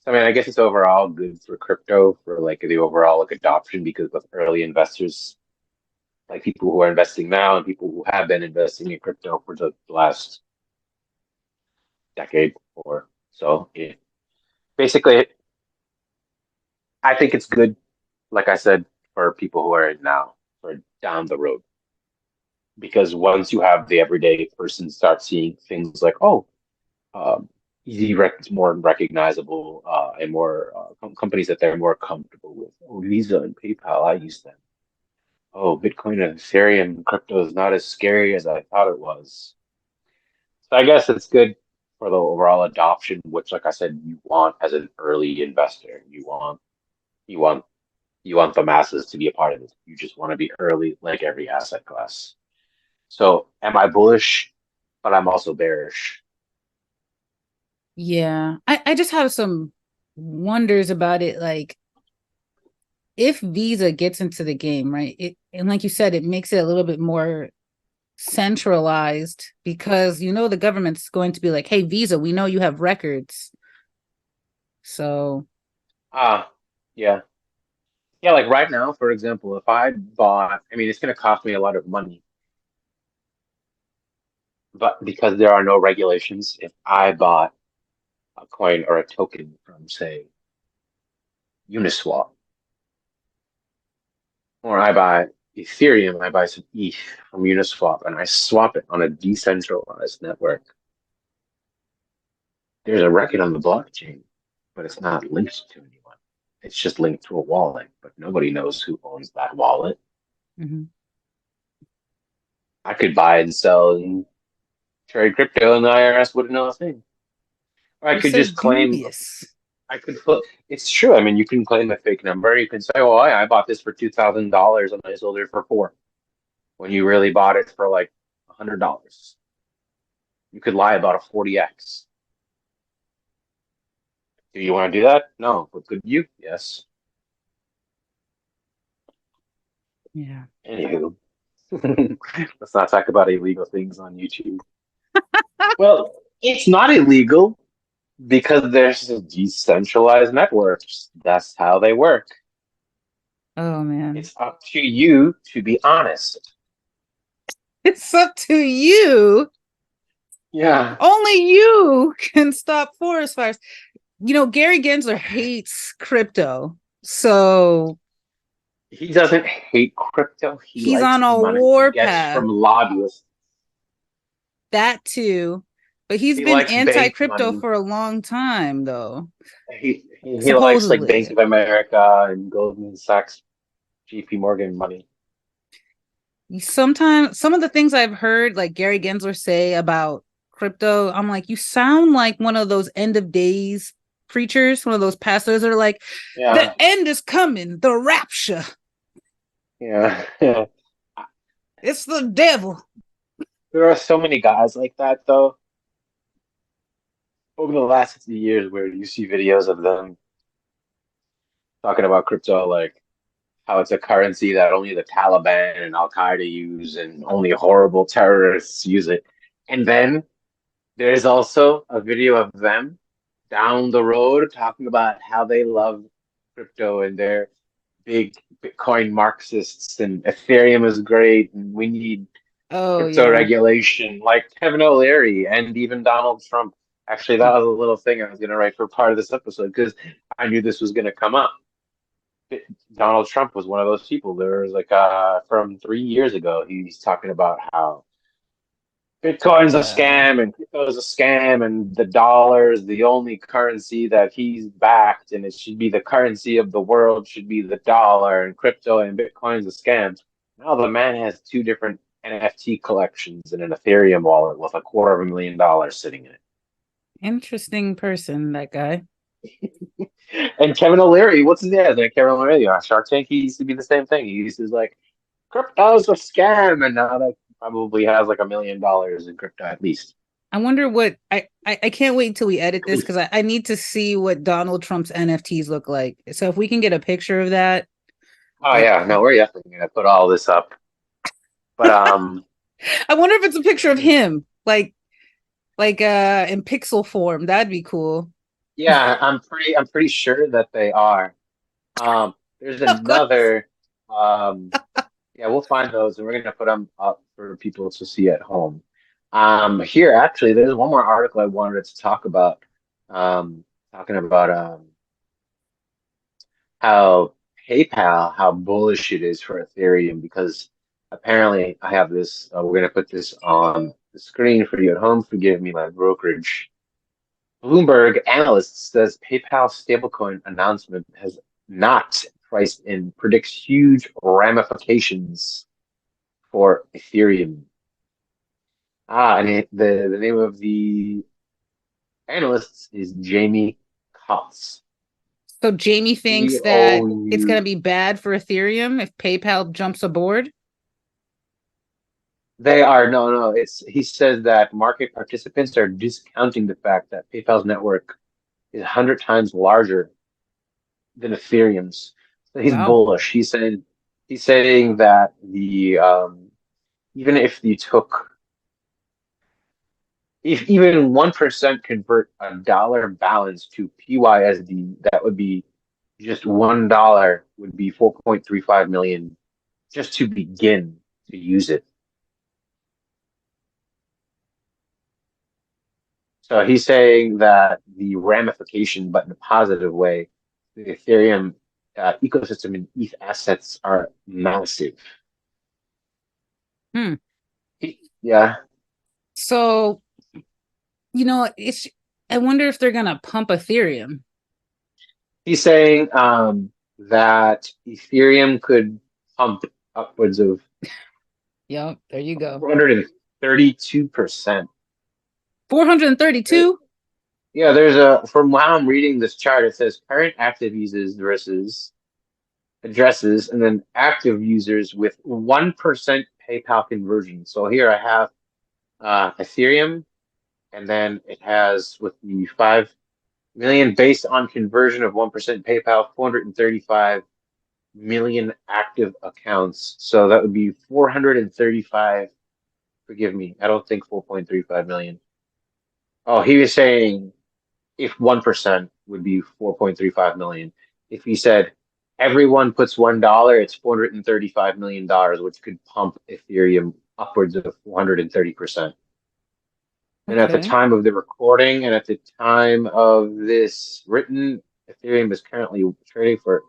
[SPEAKER 1] So, I mean, I guess it's overall good for crypto for like the overall like adoption because with early investors, like people who are investing now and people who have been investing in crypto for the last decade or so. Yeah. Basically, I think it's good, like I said, for people who are in now, for down the road. Because once you have the everyday person start seeing things like, oh, um, it's more recognizable and more companies that they're more comfortable with. Oh, Visa and PayPal, I use them. Oh, Bitcoin and Ethereum crypto is not as scary as I thought it was. So I guess it's good for the overall adoption, which, like I said, you want as an early investor. You want you want the masses to be a part of it. You just want to be early, like every asset class. So, am I bullish? But I'm also bearish.
[SPEAKER 2] Yeah. I just have some wonders about it. Like, if Visa gets into the game, right? And like you said, it makes it a little bit more centralized because the government's going to be like, hey, Visa, we know you have records. So,
[SPEAKER 1] Ah, yeah. Yeah, like right now, for example, if I bought, I mean, it's going to cost me a lot of money, but because there are no regulations, if I bought a coin or a token from, say, Uniswap, or I buy Ethereum, I buy some ETH from Uniswap, and I swap it on a decentralized network, there's a record on the blockchain, but it's not linked to anyone. It's just linked to a wallet, but nobody knows who owns that wallet.
[SPEAKER 2] mhm.
[SPEAKER 1] I could buy and sell and trade crypto, and the IRS wouldn't know a thing. Or I
[SPEAKER 2] You're
[SPEAKER 1] could
[SPEAKER 2] so
[SPEAKER 1] just claim,
[SPEAKER 2] dubious.
[SPEAKER 1] I could put, it's true. I mean, you can claim a fake number. You can say, oh, I bought this for $2,000 and I sold it for four when you really bought it for like $100. You could lie about a 40x. Do you want to do that? No. But could you? Yes.
[SPEAKER 2] Yeah.
[SPEAKER 1] Anywho, let's not talk about illegal things on YouTube. Well, it's not illegal because there's decentralized networks. That's how they work.
[SPEAKER 2] Oh man.
[SPEAKER 1] It's up to you to be honest.
[SPEAKER 2] It's up to you.
[SPEAKER 1] Yeah.
[SPEAKER 2] Only you can stop forest fires. Gary Gensler hates crypto. So
[SPEAKER 1] He doesn't hate crypto. He
[SPEAKER 2] he's
[SPEAKER 1] likes
[SPEAKER 2] on
[SPEAKER 1] the
[SPEAKER 2] a
[SPEAKER 1] money he
[SPEAKER 2] war
[SPEAKER 1] gets
[SPEAKER 2] path.
[SPEAKER 1] from lobbyists.
[SPEAKER 2] That too. But he's
[SPEAKER 1] He
[SPEAKER 2] been
[SPEAKER 1] likes
[SPEAKER 2] anti
[SPEAKER 1] bank
[SPEAKER 2] crypto
[SPEAKER 1] money.
[SPEAKER 2] for a long time, though.
[SPEAKER 1] He likes like Bank
[SPEAKER 2] Supposedly.
[SPEAKER 1] of America and Goldman Sachs, JP Morgan money.
[SPEAKER 2] Sometimes some of the things I've heard, like Gary Gensler say about crypto, I'm like, you sound like one of those end of days preachers, one of those pastors that are like, the
[SPEAKER 1] Yeah,
[SPEAKER 2] end is coming, the rapture.
[SPEAKER 1] yeah.
[SPEAKER 2] It's the devil.
[SPEAKER 1] There are so many guys like that though over the last few years where you see videos of them talking about crypto, like how it's a currency that only the Taliban and Al Qaeda use and only horrible terrorists use it. And then there's also a video of them down the road talking about how they love crypto and they're big Bitcoin Marxists and Ethereum is great and we need
[SPEAKER 2] Oh
[SPEAKER 1] crypto
[SPEAKER 2] yeah.
[SPEAKER 1] regulation, like Kevin O'Leary and even Donald Trump. Actually, that was a little thing I was going to write for part of this episode because I knew this was going to come up. Donald Trump was one of those people. There was like from 3 years ago, he's talking about how Bitcoin's a
[SPEAKER 2] Yeah.
[SPEAKER 1] scam and crypto is a scam and the dollar is the only currency that he's backed and it should be the currency of the world should be the dollar and crypto and Bitcoin's a scam. Now the man has two different NFT collections and an Ethereum wallet with $250,000 sitting in it.
[SPEAKER 2] Interesting person, that guy.
[SPEAKER 1] And Kevin O'Leary, what's his name? Like Kevin O'Leary on Shark Tank, he used to be the same thing. He used to like crypto's a scam, and now that probably has like $1 million in crypto at least.
[SPEAKER 2] I wonder what I can't wait until we edit this because I need to see what Donald Trump's NFTs look like. So if we can get a picture of that,
[SPEAKER 1] Oh
[SPEAKER 2] uh,
[SPEAKER 1] yeah, no, we're definitely gonna put all this up. But
[SPEAKER 2] I wonder if it's a picture of him, like in pixel form. That'd be cool.
[SPEAKER 1] yeah, I'm pretty sure that they are. There's
[SPEAKER 2] Of course.
[SPEAKER 1] another yeah, we'll find those and we're gonna put them up for people to see at home. Here actually, there's one more article I wanted to talk about. Talking about how PayPal, how bullish it is for Ethereum because apparently I have this. We're gonna put this on the screen for you at home. Forgive me, my brokerage. Bloomberg analyst says PayPal stablecoin announcement has not priced in, predicts huge ramifications for Ethereum. And the name of the analyst is Jamie Cox.
[SPEAKER 2] So Jamie thinks that it's going to
[SPEAKER 1] COU.
[SPEAKER 2] be bad for Ethereum if PayPal jumps aboard.
[SPEAKER 1] They are no. It's he says that market participants are discounting the fact that PayPal's network is 100 times larger than Ethereum's. So he's
[SPEAKER 2] Wow.
[SPEAKER 1] bullish. He's saying that the even if you took if even 1% convert a dollar balance to PYSD, that would be just $1 would be 4.35 million just to begin to use it. So he's saying that the ramification, but in a positive way, the Ethereum ecosystem and ETH assets are massive.
[SPEAKER 2] Hmm.
[SPEAKER 1] Yeah,
[SPEAKER 2] So, it's I wonder if they're going to pump Ethereum.
[SPEAKER 1] he's saying that Ethereum could pump upwards of
[SPEAKER 2] Yep, there you go.
[SPEAKER 1] 432%.
[SPEAKER 2] 432?
[SPEAKER 1] Yeah, there's a from how I'm reading this chart, it says current active users versus addresses, and then active users with 1% PayPal conversion. So here I have Ethereum, and then it has with the 5 million based on conversion of 1% PayPal, 435 million active accounts. So that would be 435. Forgive me, I don't think 4.35 million. Oh, he was saying if 1% would be 4.35 million. If he said everyone puts $1, it's $435 million, which could pump Ethereum upwards of 430%. And at the
[SPEAKER 2] Okay.
[SPEAKER 1] time of the recording and at the time of this written, Ethereum is currently trading for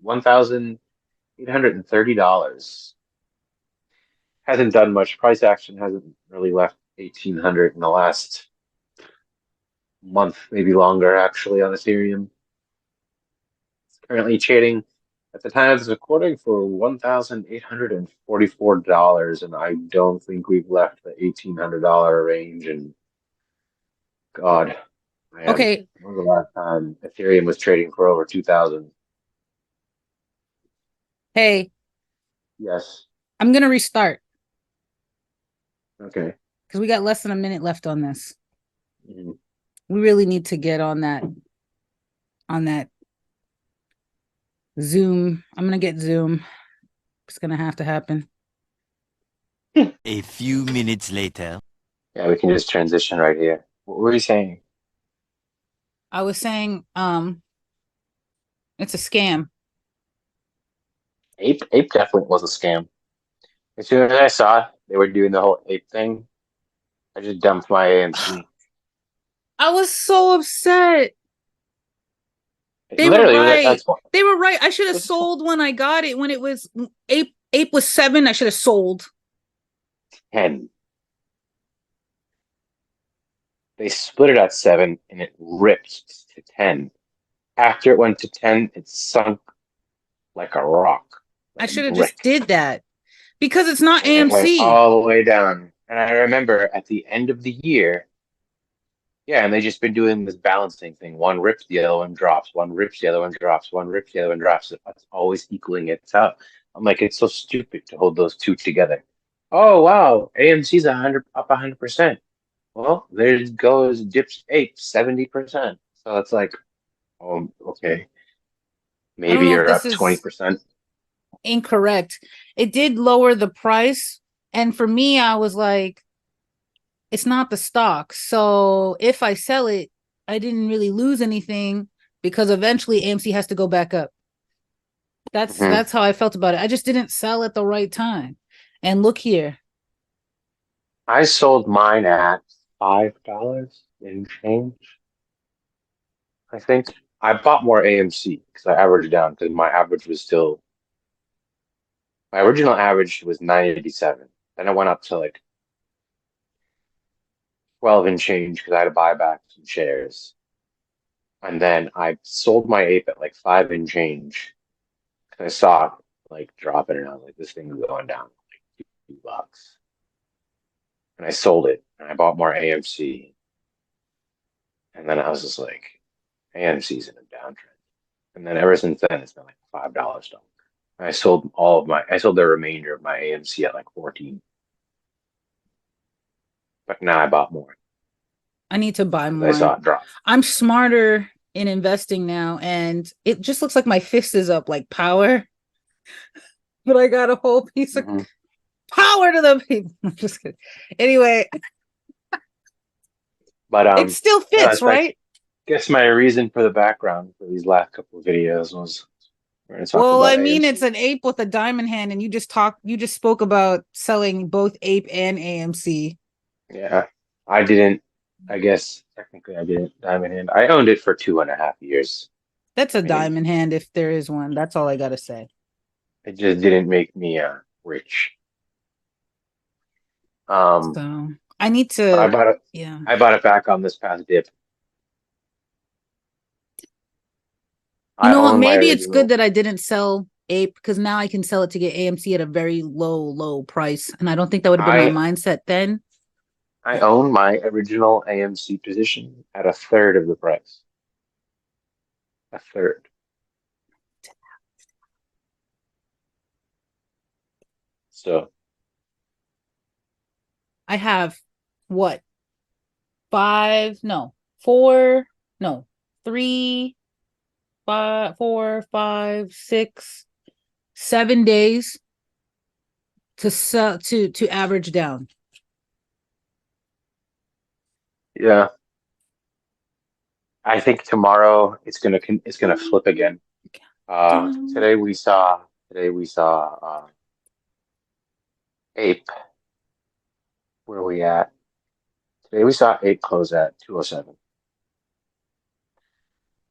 [SPEAKER 1] $1,830. Hasn't done much. Price action hasn't really left 1,800 in the last month, maybe longer, actually, on Ethereum. It's currently trading at the time of this recording for $1,844, and I don't think we've left the $1,800 range. And God, Man,
[SPEAKER 2] Okay,
[SPEAKER 1] when was the last time Ethereum was trading for over 2,000?
[SPEAKER 2] hey,
[SPEAKER 1] Yes.
[SPEAKER 2] I'm gonna restart
[SPEAKER 1] Okay.
[SPEAKER 2] because we got less than a minute left on this.
[SPEAKER 1] Mhm.
[SPEAKER 2] We really need to get on that Zoom. I'm gonna get Zoom. It's gonna have to happen.
[SPEAKER 3] A few minutes later.
[SPEAKER 1] Yeah, we can just transition right here. What were you saying?
[SPEAKER 2] I was saying, it's a scam.
[SPEAKER 1] Ape definitely was a scam. As soon as I saw they were doing the whole ape thing, I just dumped my AMC.
[SPEAKER 2] I was so upset. They were
[SPEAKER 1] Literally,
[SPEAKER 2] right.
[SPEAKER 1] that's what
[SPEAKER 2] They were right. I should have
[SPEAKER 1] this is
[SPEAKER 2] sold when I got it when it was ape was 7. I should have sold.
[SPEAKER 1] 10. They split it at 7 and it ripped to 10. After it went to 10, it sunk like a rock,
[SPEAKER 2] I
[SPEAKER 1] like a
[SPEAKER 2] should have just
[SPEAKER 1] brick.
[SPEAKER 2] did that because it's not
[SPEAKER 1] And it went
[SPEAKER 2] AMC.
[SPEAKER 1] all the way down. And I remember at the end of the year, yeah, and they just been doing this balancing thing. One rips, the other one drops. One rips, the other one drops. One rips, the other one drops. It's always equaling it out. I'm like, it's so stupid to hold those two together. Oh wow, AMC's 100% up 100%. Well, there goes Dips 8 70%. So it's like, oh, okay,
[SPEAKER 2] I don't
[SPEAKER 1] maybe
[SPEAKER 2] know if
[SPEAKER 1] you're
[SPEAKER 2] this
[SPEAKER 1] up
[SPEAKER 2] is
[SPEAKER 1] 20%.
[SPEAKER 2] incorrect. It did lower the price. And for me, I was like, it's not the stock. So if I sell it, I didn't really lose anything because eventually AMC has to go back up.
[SPEAKER 1] Hmm.
[SPEAKER 2] That's how I felt about it. I just didn't sell at the right time. And look here.
[SPEAKER 1] I sold mine at $5 in change. I think I bought more AMC because I averaged down because my original average was 987. Then I went up to like 12 and change because I had to buy back some shares. And then I sold my ape at like 5 and change. I saw it like dropping and I was like, this thing's going down like $2. And I sold it and I bought more AMC. And then I was just like, AMC's in a downtrend. And then ever since then, it's been like $5 stock. I sold the remainder of my AMC at like 14, but now I bought more
[SPEAKER 2] I need to buy
[SPEAKER 1] because I
[SPEAKER 2] more.
[SPEAKER 1] saw it drop.
[SPEAKER 2] I'm smarter in investing now, and it just looks like my fist is up like power, but I got a whole piece of
[SPEAKER 1] Hmm.
[SPEAKER 2] power to the people. I'm just kidding. Anyway,
[SPEAKER 1] But
[SPEAKER 2] it still
[SPEAKER 1] no,
[SPEAKER 2] fits,
[SPEAKER 1] it's like
[SPEAKER 2] right?
[SPEAKER 1] guess my reason for the background for these last couple of videos was we're going to talk
[SPEAKER 2] Well, I
[SPEAKER 1] about
[SPEAKER 2] mean, it's
[SPEAKER 1] AMC.
[SPEAKER 2] an ape with a diamond hand, and you just spoke about selling both ape and AMC.
[SPEAKER 1] Yeah, I didn't. I guess technically I didn't diamond hand. I owned it for 2.5 years.
[SPEAKER 2] That's a
[SPEAKER 1] I mean,
[SPEAKER 2] diamond hand if there is one. That's all I gotta say.
[SPEAKER 1] it just didn't make me rich. Um,
[SPEAKER 2] So I need
[SPEAKER 1] but
[SPEAKER 2] to, yeah.
[SPEAKER 1] I bought it back on this past dip.
[SPEAKER 2] You
[SPEAKER 1] I
[SPEAKER 2] know what?
[SPEAKER 1] own my
[SPEAKER 2] Maybe it's good
[SPEAKER 1] original.
[SPEAKER 2] that I didn't sell ape because now I can sell it to get AMC at a very low price. And I don't think that would have been my
[SPEAKER 1] I
[SPEAKER 2] mindset then.
[SPEAKER 1] I own my original AMC position at a third of the price. A third. So
[SPEAKER 2] I have what? Five, no, four, no, three, five, 4, 5, 6, 7 days to sell to average down.
[SPEAKER 1] yeah, I think tomorrow it's gonna flip again.
[SPEAKER 2] Dun.
[SPEAKER 1] Today we saw Ape. Where are we at? Today we saw Ape close at 207.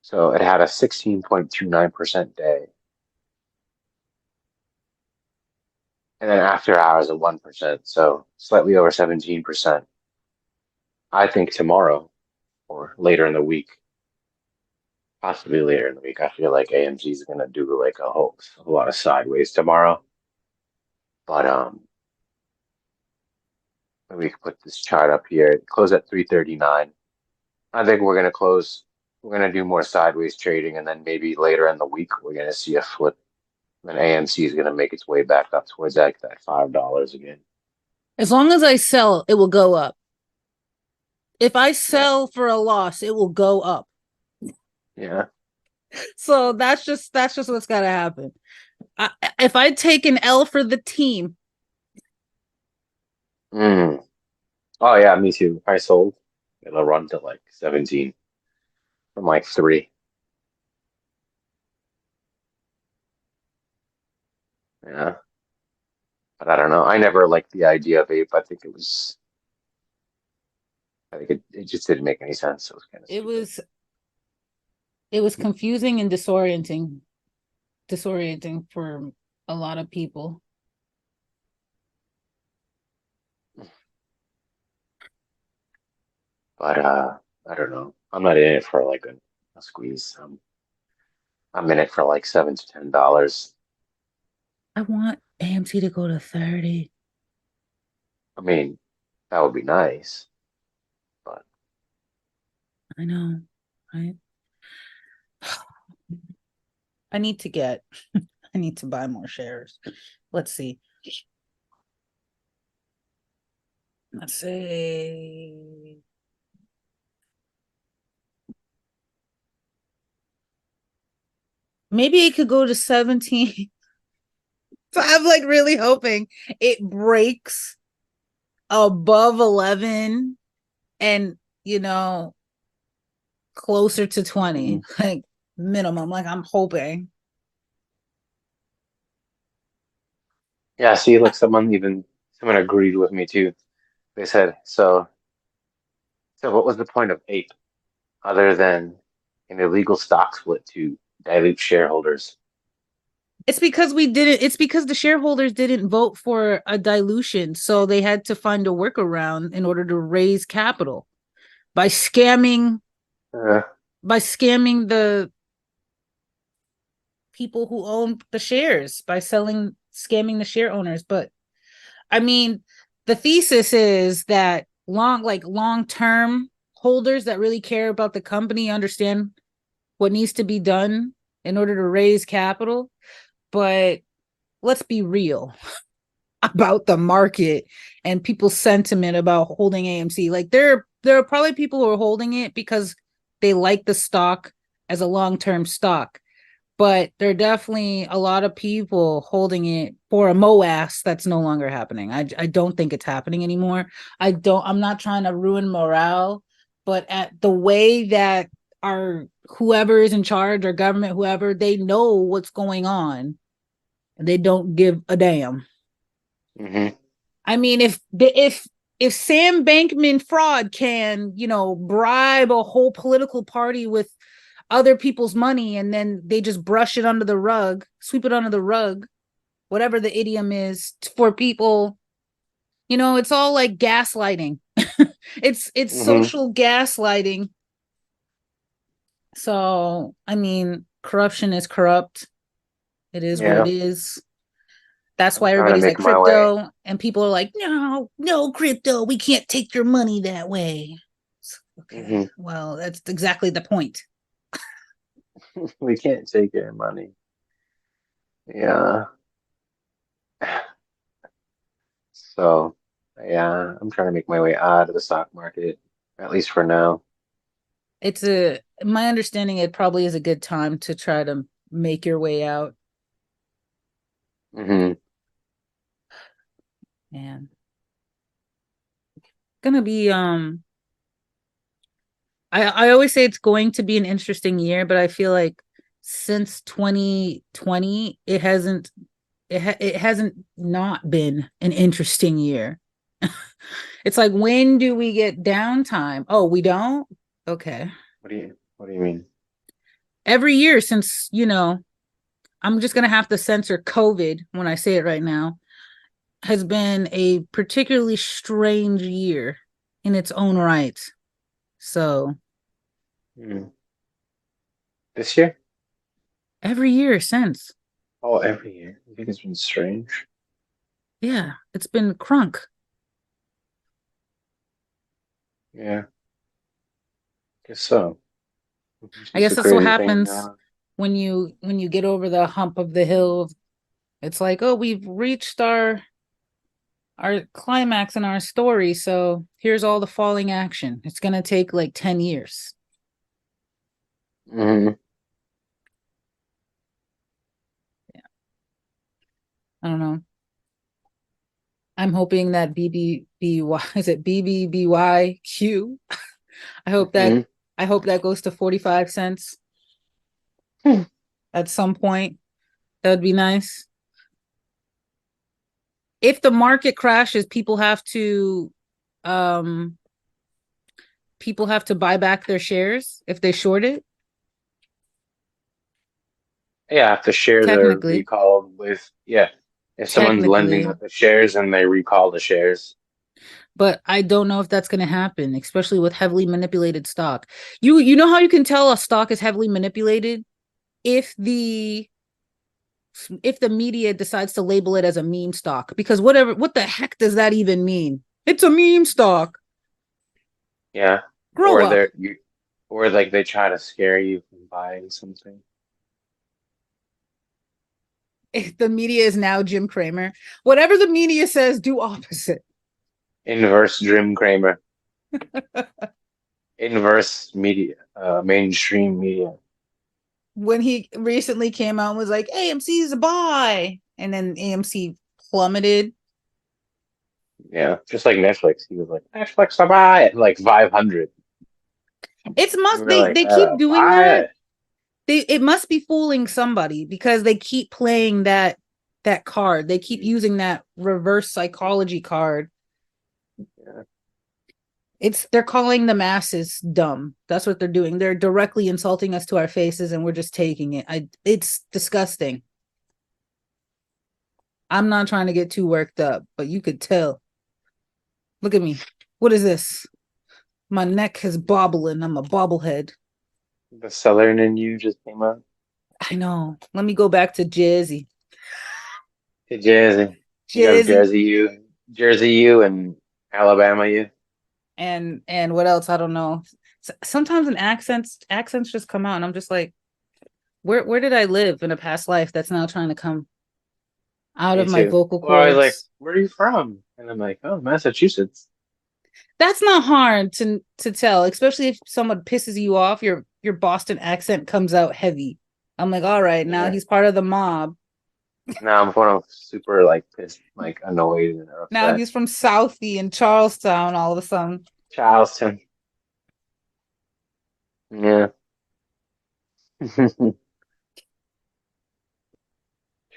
[SPEAKER 1] So it had a 16.29% day. And then after hours a 1%. So slightly over 17%. I think tomorrow or later in the week, possibly later in the week, I feel like AMG is gonna do like a lot of sideways tomorrow. But maybe we can put this chart up here. It closed at 339. I think we're gonna close. We're gonna do more sideways trading, and then maybe later in the week we're gonna see a flip. And AMC is gonna make its way back up towards that $5 again.
[SPEAKER 2] As long as I sell, it will go up. If I
[SPEAKER 1] Yeah,
[SPEAKER 2] sell for a loss, it will go up.
[SPEAKER 1] yeah.
[SPEAKER 2] So that's just what's gotta happen. If I take an L for the team,
[SPEAKER 1] Mm. Oh yeah, me too. I sold. It'll run to like 17 from like 3. Yeah, but I don't know. I never liked the idea of ape. I think it just didn't make any sense. It was kind of
[SPEAKER 2] it
[SPEAKER 1] stupid.
[SPEAKER 2] was it was confusing and disorienting for a lot of people.
[SPEAKER 1] But I don't know. I'm not in it for like a squeeze. I'm in it for like $7 to $10.
[SPEAKER 2] I want AMC to go to 30.
[SPEAKER 1] I mean, that would be nice, but
[SPEAKER 2] I know. I I need to get I need to buy more shares. Let's see. Let's say maybe it could go to 17. So I'm like really hoping it breaks above 11 and closer to 20,
[SPEAKER 1] mhm.
[SPEAKER 2] like minimum. Like I'm hoping.
[SPEAKER 1] Yeah. See, like someone agreed with me too. They said so. What was the point of ape other than an illegal stock split to dilute shareholders?
[SPEAKER 2] It's because the shareholders didn't vote for a dilution, so they had to find a workaround in order to raise capital by scamming
[SPEAKER 1] Uh,
[SPEAKER 2] the people who own the shares by scamming the share owners. But I mean, the thesis is that long term holders that really care about the company understand what needs to be done in order to raise capital. But let's be real about the market and people's sentiment about holding AMC. Like there are probably people who are holding it because they like the stock as a long-term stock. But there are definitely a lot of people holding it for a MOAS that's no longer happening. I don't think it's happening anymore. I'm not trying to ruin morale, but at the way that our whoever is in charge or government, whoever, they know what's going on. They don't give a damn.
[SPEAKER 1] mhm.
[SPEAKER 2] I mean, if Sam Bankman fraud can, bribe a whole political party with other people's money and then they just brush it under the rug, sweep it under the rug, whatever the idiom is for people, it's all like gaslighting. It's
[SPEAKER 1] Mhm.
[SPEAKER 2] social gaslighting. So, I mean, corruption is corrupt. It is what it
[SPEAKER 1] Yeah.
[SPEAKER 2] is. That's
[SPEAKER 1] I'm
[SPEAKER 2] why
[SPEAKER 1] trying to
[SPEAKER 2] everybody's like
[SPEAKER 1] make my way.
[SPEAKER 2] crypto, and people are like, no, no crypto. We can't take your money that way. Okay,
[SPEAKER 1] Hmm.
[SPEAKER 2] well, that's exactly the point.
[SPEAKER 1] We can't take your money. Yeah. So, yeah, I'm trying to make my way out of the stock market, at least for now.
[SPEAKER 2] It's a my understanding. It probably is a good time to try to make your way out,
[SPEAKER 1] Hmm.
[SPEAKER 2] man. Gonna be I always say it's going to be an interesting year, but I feel like since 2020, it hasn't not been an interesting year. It's like, when do we get downtime? Oh, we don't? Okay.
[SPEAKER 1] What do you mean?
[SPEAKER 2] Every year since, I'm just going to have to censor COVID when I say it right now, has been a particularly strange year in its own right. So,
[SPEAKER 1] Hmm. This year?
[SPEAKER 2] every year since,
[SPEAKER 1] Oh, every year. I think it's been strange.
[SPEAKER 2] yeah, it's been crunk.
[SPEAKER 1] Yeah, guess so.
[SPEAKER 2] I
[SPEAKER 1] It's
[SPEAKER 2] guess
[SPEAKER 1] a
[SPEAKER 2] that's what
[SPEAKER 1] crazy thing.
[SPEAKER 2] happens when you get over the hump of the hill. It's like, oh, we've reached our climax in our story, so here's all the falling action. It's gonna take like 10 years.
[SPEAKER 1] Mhm.
[SPEAKER 2] I don't know. I'm hoping that BBBY is it BBBYQ? I hope that
[SPEAKER 1] Mhm.
[SPEAKER 2] I hope that goes to 45 cents at some point. That would be nice. If the market crashes, um people have to buy back their shares if they short it,
[SPEAKER 1] Yeah, if the shares are
[SPEAKER 2] technically.
[SPEAKER 1] recalled yeah, if someone's lending
[SPEAKER 2] Technically.
[SPEAKER 1] out the shares and they recall the shares.
[SPEAKER 2] But I don't know if that's going to happen, especially with heavily manipulated stock. You know how you can tell a stock is heavily manipulated if the media decides to label it as a meme stock, because what the heck does that even mean? It's a meme stock.
[SPEAKER 1] Yeah.
[SPEAKER 2] Grow
[SPEAKER 1] Or
[SPEAKER 2] up.
[SPEAKER 1] or like they try to scare you from buying something.
[SPEAKER 2] If the media is now Jim Cramer. Whatever the media says, do opposite.
[SPEAKER 1] Inverse Jim Cramer. Inverse media, mainstream media.
[SPEAKER 2] When he recently came out and was like, AMC is a buy, and then AMC plummeted.
[SPEAKER 1] Yeah, just like Netflix. He was like, Netflix, I buy it like 500.
[SPEAKER 2] It's
[SPEAKER 1] We
[SPEAKER 2] must
[SPEAKER 1] were like,
[SPEAKER 2] they keep doing
[SPEAKER 1] buy
[SPEAKER 2] that.
[SPEAKER 1] it.
[SPEAKER 2] It must be fooling somebody because they keep playing that card. They keep using that reverse psychology card.
[SPEAKER 1] Yeah.
[SPEAKER 2] They're calling the masses dumb. That's what they're doing. They're directly insulting us to our faces and we're just taking it. It's disgusting. I'm not trying to get too worked up, but you could tell. Look at me. What is this? My neck is bobbling. I'm a bobblehead.
[SPEAKER 1] The Southern in you just came out.
[SPEAKER 2] I know. Let me go back to Jersey.
[SPEAKER 1] Hey, Jersey. You have
[SPEAKER 2] Jersey
[SPEAKER 1] Jersey you and Alabama you.
[SPEAKER 2] and what else? I don't know. Sometimes an accents just come out, and I'm just like, where did I live in a past life that's now trying to come out
[SPEAKER 1] Me
[SPEAKER 2] of my
[SPEAKER 1] too.
[SPEAKER 2] vocal
[SPEAKER 1] Well, I was like,
[SPEAKER 2] cords?
[SPEAKER 1] where are you from? And I'm like, oh, Massachusetts.
[SPEAKER 2] That's not hard to tell, especially if someone pisses you off. Your Boston accent comes out heavy. I'm like, all right, now
[SPEAKER 1] Yeah.
[SPEAKER 2] he's part of the mob.
[SPEAKER 1] Now I'm kind of super like pissed, like annoyed and
[SPEAKER 2] Now
[SPEAKER 1] upset.
[SPEAKER 2] he's from Southie and Charlestown all of a sudden.
[SPEAKER 1] Charleston. Yeah. Should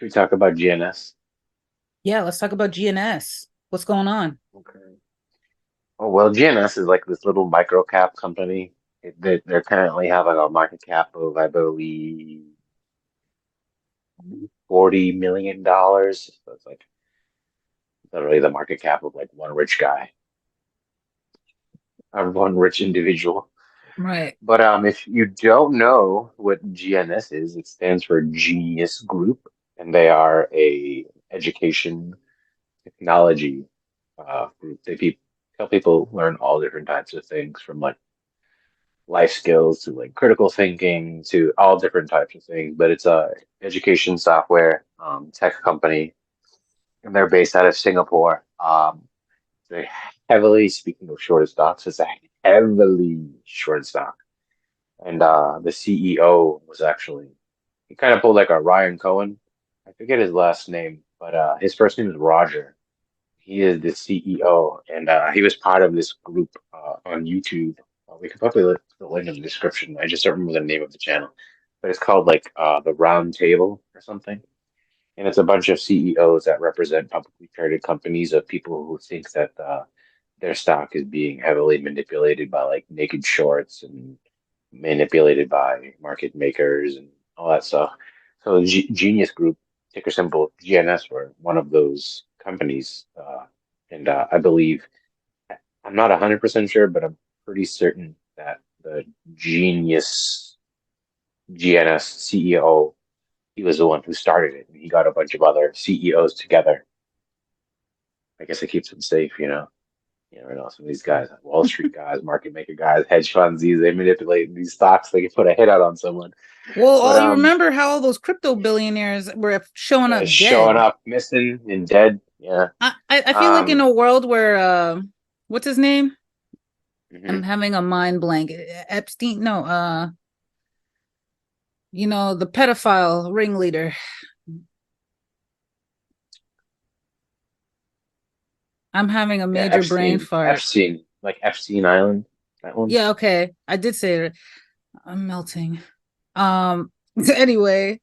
[SPEAKER 1] we talk about GNS?
[SPEAKER 2] Yeah, let's talk about GNS. What's going on?
[SPEAKER 1] Okay. Oh, well, GNS is like this little micro cap company. They're currently having a market cap of, I believe, $40 million. So it's like literally the market cap of like one rich guy or one rich individual.
[SPEAKER 2] Right.
[SPEAKER 1] But if you don't know what GNS is, it stands for Genius Group, and they are a education technology group. Help people learn all different types of things, from like life skills to like critical thinking to all different types of things. But it's a education software tech company, and they're based out of Singapore. They heavily, speaking of short stocks, it's a heavily short stock. And the CEO was actually, he kind of pulled like a Ryan Cohen. I forget his last name, but his first name is Roger. He is the CEO, and he was part of this group on YouTube. We could probably put the link in the description. I just don't remember the name of the channel, but it's called like the Round Table or something. And it's a bunch of CEOs that represent publicly traded companies, of people who think that their stock is being heavily manipulated by like naked shorts and manipulated by market makers and all that stuff. So Genius Group, ticker symbol GNS, were one of those companies. And I believe, I'm not 100% sure, but I'm pretty certain that the Genius GNS CEO, he was the one who started it. And he got a bunch of other CEOs together. I guess it keeps them safe, you know. You never know. Some of these guys, Wall Street guys, market maker guys, hedge funds, these they manipulate these stocks. They can put a hit out on someone.
[SPEAKER 2] Well,
[SPEAKER 1] But
[SPEAKER 2] all you remember how all those crypto billionaires were showing
[SPEAKER 1] yeah,
[SPEAKER 2] up
[SPEAKER 1] showing
[SPEAKER 2] dead.
[SPEAKER 1] up missing and dead. Yeah.
[SPEAKER 2] I feel like in
[SPEAKER 1] Um.
[SPEAKER 2] a world where what's his name? I'm
[SPEAKER 1] Mhm.
[SPEAKER 2] having a mind blank. Epstein, no, the pedophile ringleader. I'm having a
[SPEAKER 1] Yeah,
[SPEAKER 2] major brain
[SPEAKER 1] Epstein.
[SPEAKER 2] fart.
[SPEAKER 1] Epstein, like Epstein Island. That one.
[SPEAKER 2] Yeah, okay. I did say it. I'm melting. Um, anyway,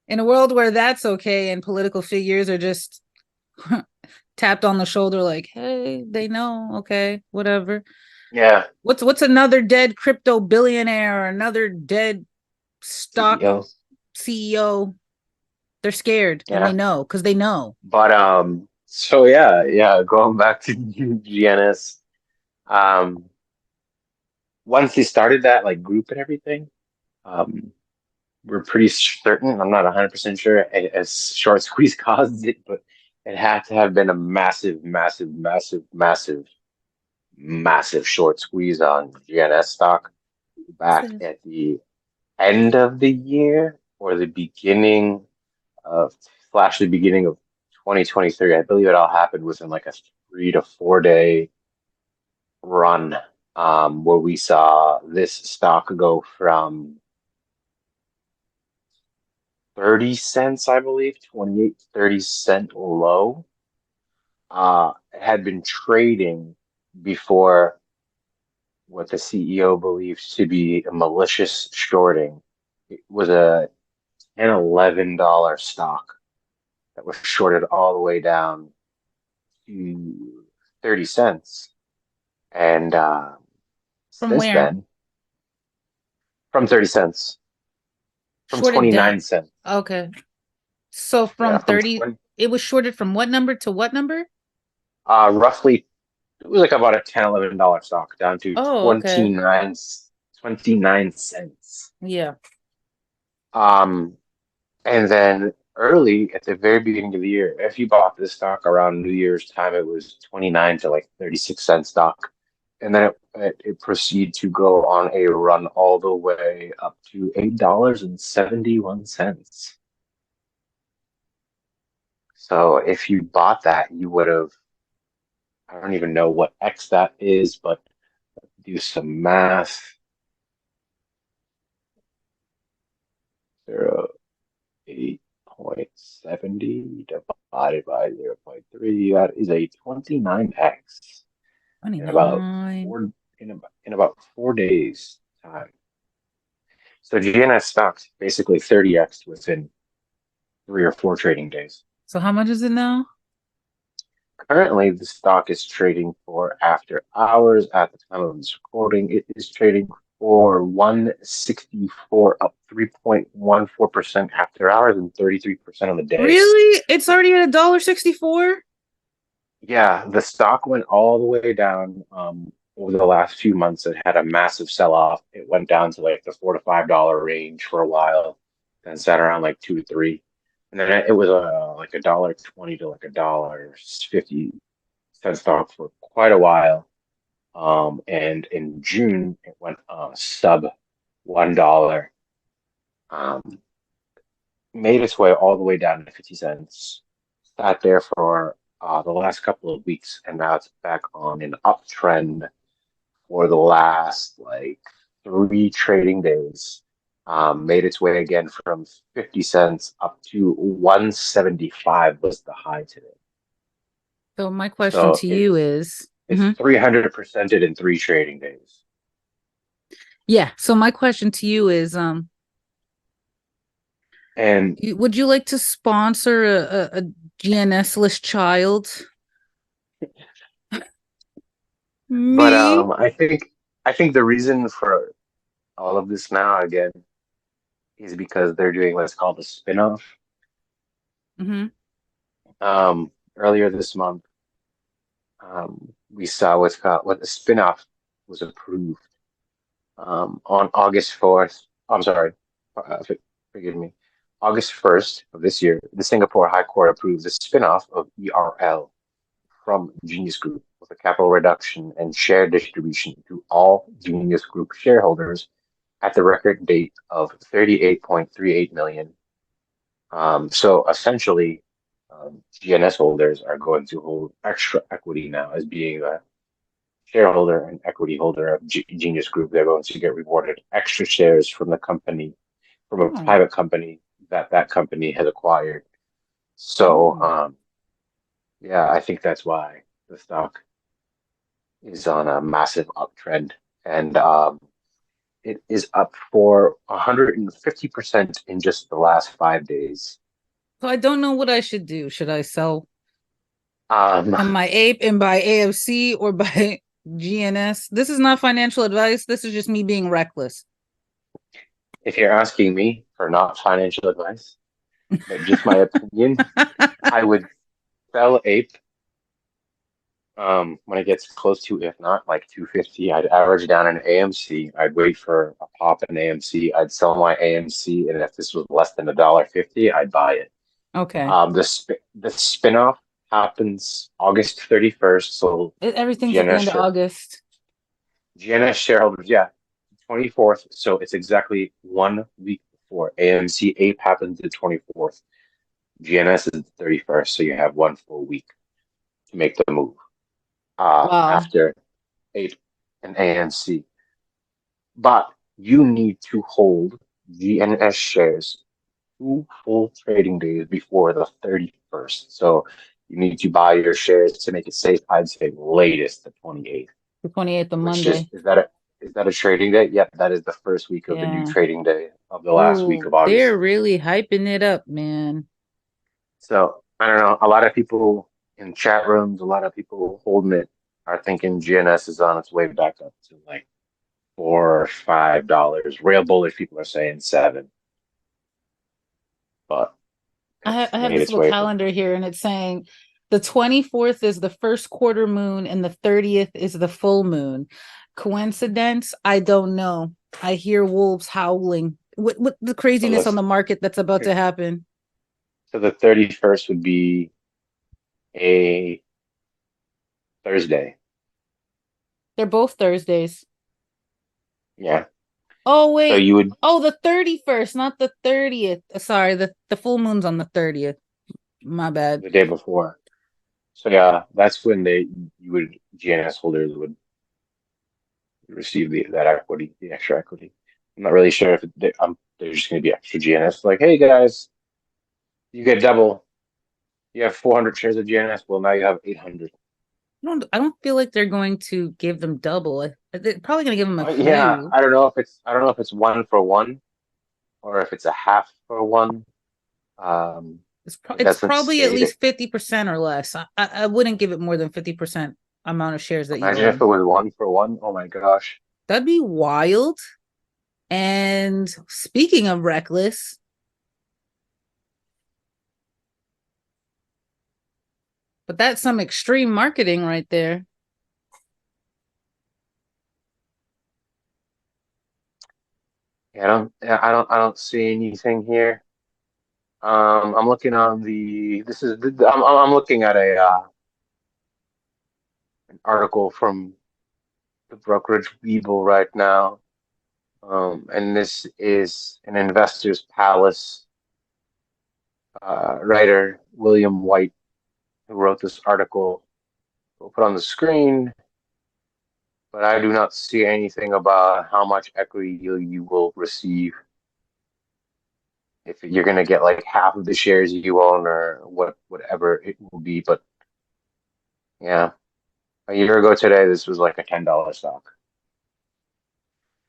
[SPEAKER 2] in a world where that's okay and political figures are just tapped on the shoulder like, hey, they know, okay, whatever.
[SPEAKER 1] Yeah.
[SPEAKER 2] What's another dead crypto billionaire or another dead stock
[SPEAKER 1] CEO.
[SPEAKER 2] CEO? They're scared and they
[SPEAKER 1] Yeah.
[SPEAKER 2] know because they know.
[SPEAKER 1] But so yeah, going back to GNS. Um, once they started that like group and everything, um, we're pretty certain. I'm not 100% sure as short squeeze caused it, but it had to have been a massive, massive, massive, massive, massive short squeeze on GNS stock back at the end of the year or the beginning of the beginning of 2023. I believe it all happened within like a 3 to 4 day run, where we saw this stock go from 30 cents, I believe, 28, 30 cent low. It had been trading before what the CEO believes to be a malicious shorting. It was a $10, $11 stock that was shorted all the way down to 30 cents. And
[SPEAKER 2] From
[SPEAKER 1] since
[SPEAKER 2] where?
[SPEAKER 1] then, from 30 cents, from
[SPEAKER 2] Shorted down.
[SPEAKER 1] 29 cents.
[SPEAKER 2] Okay. So
[SPEAKER 1] Yeah,
[SPEAKER 2] from
[SPEAKER 1] from
[SPEAKER 2] 30,
[SPEAKER 1] 20,
[SPEAKER 2] it was shorted from what number to what number?
[SPEAKER 1] roughly, it was like about a $10, $11 stock down to
[SPEAKER 2] Oh, okay.
[SPEAKER 1] 29 cents.
[SPEAKER 2] Yeah.
[SPEAKER 1] Um, and then early at the very beginning of the year, if you bought this stock around New Year's time, it was 29 to like 36 cent stock. And then it proceeded to go on a run all the way up to $8.71. So if you bought that, you would have, I don't even know what X that is, but do some math. 8.70 divided by 0.3, that is a 29x in about
[SPEAKER 2] 29.
[SPEAKER 1] about 4 days time. So GNS stocks basically 30x within 3 or 4 trading days.
[SPEAKER 2] So how much is it now?
[SPEAKER 1] Currently, the stock is trading for after hours. At the time of this recording, it is trading for 164, up 3.14% after hours and 33% on the day.
[SPEAKER 2] Really? It's already at $1.64?
[SPEAKER 1] Yeah, the stock went all the way down over the last few months. It had a massive sell-off. It went down to like the $4 to $5 range for a while, then sat around like 2 to 3. And then it was like $1.20 to like $1.50 stock for quite a while. And in June, it went sub $1. Um, Made its way all the way down to 50 cents. Sat there for the last couple of weeks, and now it's back on an uptrend for the last like 3 trading days. Made its way again from 50 cents up to 175 was the high today.
[SPEAKER 2] So my question
[SPEAKER 1] So
[SPEAKER 2] to you is,
[SPEAKER 1] it's 300%ed in 3 trading days.
[SPEAKER 2] yeah. So my question to you is,
[SPEAKER 1] And
[SPEAKER 2] would you like to sponsor a GNS-less child?
[SPEAKER 1] but
[SPEAKER 2] Me?
[SPEAKER 1] I think the reason for all of this now again is because they're doing what's called a spin-off.
[SPEAKER 2] Mm-hmm.
[SPEAKER 1] Earlier this month, we saw what the spin-off was approved on August 4th. I'm sorry, forgive me. August 1st of this year, the Singapore High Court approved the spin-off of ERL from Genius Group with a capital reduction, and share distribution to all Genius Group shareholders at the record date of 38.38 million. So essentially, GNS holders are going to hold extra equity now as being a shareholder and equity holder of Genius Group. They're going to get rewarded extra shares from the company, from a
[SPEAKER 2] Oh,
[SPEAKER 1] private company that company has acquired. So,
[SPEAKER 2] oh.
[SPEAKER 1] yeah, I think that's why the stock is on a massive uptrend, and it is up for 150% in just the last 5 days.
[SPEAKER 2] So I don't know what I should do. Should I sell
[SPEAKER 1] Um,
[SPEAKER 2] on my ape and buy AFC or buy GNS? This is not financial advice. This is just me being reckless.
[SPEAKER 1] if you're asking me for not financial advice, but just my opinion, I would sell ape when it gets close to, if not like 250. I'd average down an AMC. I'd wait for a pop in AMC. I'd sell my AMC, and if this was less than $1.50, I'd buy it.
[SPEAKER 2] Okay.
[SPEAKER 1] The spinoff happens August 31st. So
[SPEAKER 2] Everything's at the
[SPEAKER 1] GNS
[SPEAKER 2] end of August.
[SPEAKER 1] GNS shareholders, yeah, 24th. So it's exactly 1 week before AMC Ape happens the 24th. GNS is the 31st. So you have one full week to make the move
[SPEAKER 2] Wow.
[SPEAKER 1] after Ape and AMC. But you need to hold GNS shares 2 full trading days before the 31st. So you need to buy your shares to make it safe. I'd say latest the 28th,
[SPEAKER 2] The 28th of
[SPEAKER 1] which
[SPEAKER 2] Monday.
[SPEAKER 1] is that a trading day? Yep, that is the first week of the new
[SPEAKER 2] Yeah.
[SPEAKER 1] trading day of the last week
[SPEAKER 2] Ooh,
[SPEAKER 1] of August.
[SPEAKER 2] they're really hyping it up, man.
[SPEAKER 1] So I don't know. A lot of people in chat rooms, a lot of people holding it are thinking GNS is on its way back up to like $4 or $5. Real bullish people are saying 7, but
[SPEAKER 2] I,
[SPEAKER 1] it's
[SPEAKER 2] I have
[SPEAKER 1] made
[SPEAKER 2] this
[SPEAKER 1] its
[SPEAKER 2] little
[SPEAKER 1] way from
[SPEAKER 2] calendar here and it's saying the 24th is the first quarter moon and the 30th is the full moon. Coincidence? I don't know. I hear wolves howling. What the
[SPEAKER 1] so
[SPEAKER 2] craziness on
[SPEAKER 1] the
[SPEAKER 2] the market that's about to happen?
[SPEAKER 1] so the 31st would be a Thursday.
[SPEAKER 2] They're both Thursdays.
[SPEAKER 1] Yeah.
[SPEAKER 2] Oh,
[SPEAKER 1] So
[SPEAKER 2] wait.
[SPEAKER 1] you would
[SPEAKER 2] Oh, the 31st, not the 30th. Sorry, the full moon's on the 30th. My bad.
[SPEAKER 1] the day before. So yeah, that's when you would GNS holders would receive that equity, the extra equity. I'm not really sure if there's just going to be extra GNS. Like, hey guys, you get double. You have 400 shares of GNS. Well, now you have 800.
[SPEAKER 2] I don't feel like they're going to give them double. They're probably going to give them a
[SPEAKER 1] Yeah,
[SPEAKER 2] few.
[SPEAKER 1] I don't know if it's 1 for 1 or if it's a half for 1. Um, it
[SPEAKER 2] It's
[SPEAKER 1] doesn't
[SPEAKER 2] probably at
[SPEAKER 1] state it.
[SPEAKER 2] least 50% or less. I wouldn't give it more than 50% amount of shares that you
[SPEAKER 1] Imagine if
[SPEAKER 2] own.
[SPEAKER 1] it was 1 for 1. Oh my gosh.
[SPEAKER 2] That'd be wild. And speaking of reckless, but that's some extreme marketing right there.
[SPEAKER 1] I don't see anything here. I'm looking on the. This is. I'm looking at an article from the brokerage Webull right now. And this is an Investor's Palace writer, William White, who wrote this article. We'll put on the screen, but I do not see anything about how much equity you will receive if you're going to get like half of the shares you own or whatever it will be. But yeah, a year ago today, this was like a $10 stock.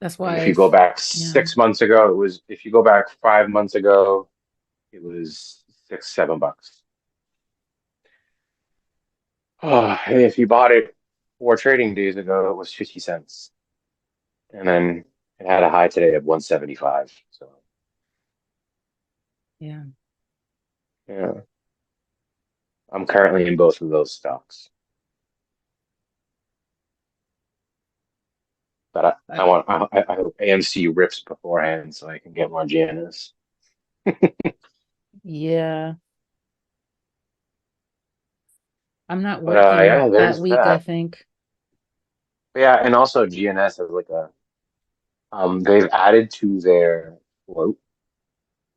[SPEAKER 2] That's
[SPEAKER 1] And
[SPEAKER 2] why
[SPEAKER 1] if you go back
[SPEAKER 2] yeah.
[SPEAKER 1] 6 months ago, it was, if you go back 5 months ago, it was $6, $7. Oh, and if you bought it 4 trading days ago, it was 50 cents. And then it had a high today of 175. So
[SPEAKER 2] Yeah.
[SPEAKER 1] yeah, I'm currently in both of those stocks. But I hope AMC rips beforehand so I can get more Janus.
[SPEAKER 2] Yeah. I'm not
[SPEAKER 1] But
[SPEAKER 2] working
[SPEAKER 1] yeah,
[SPEAKER 2] that
[SPEAKER 1] there's
[SPEAKER 2] week, I
[SPEAKER 1] that.
[SPEAKER 2] think.
[SPEAKER 1] But yeah, and also GNS has like a they've added to their float,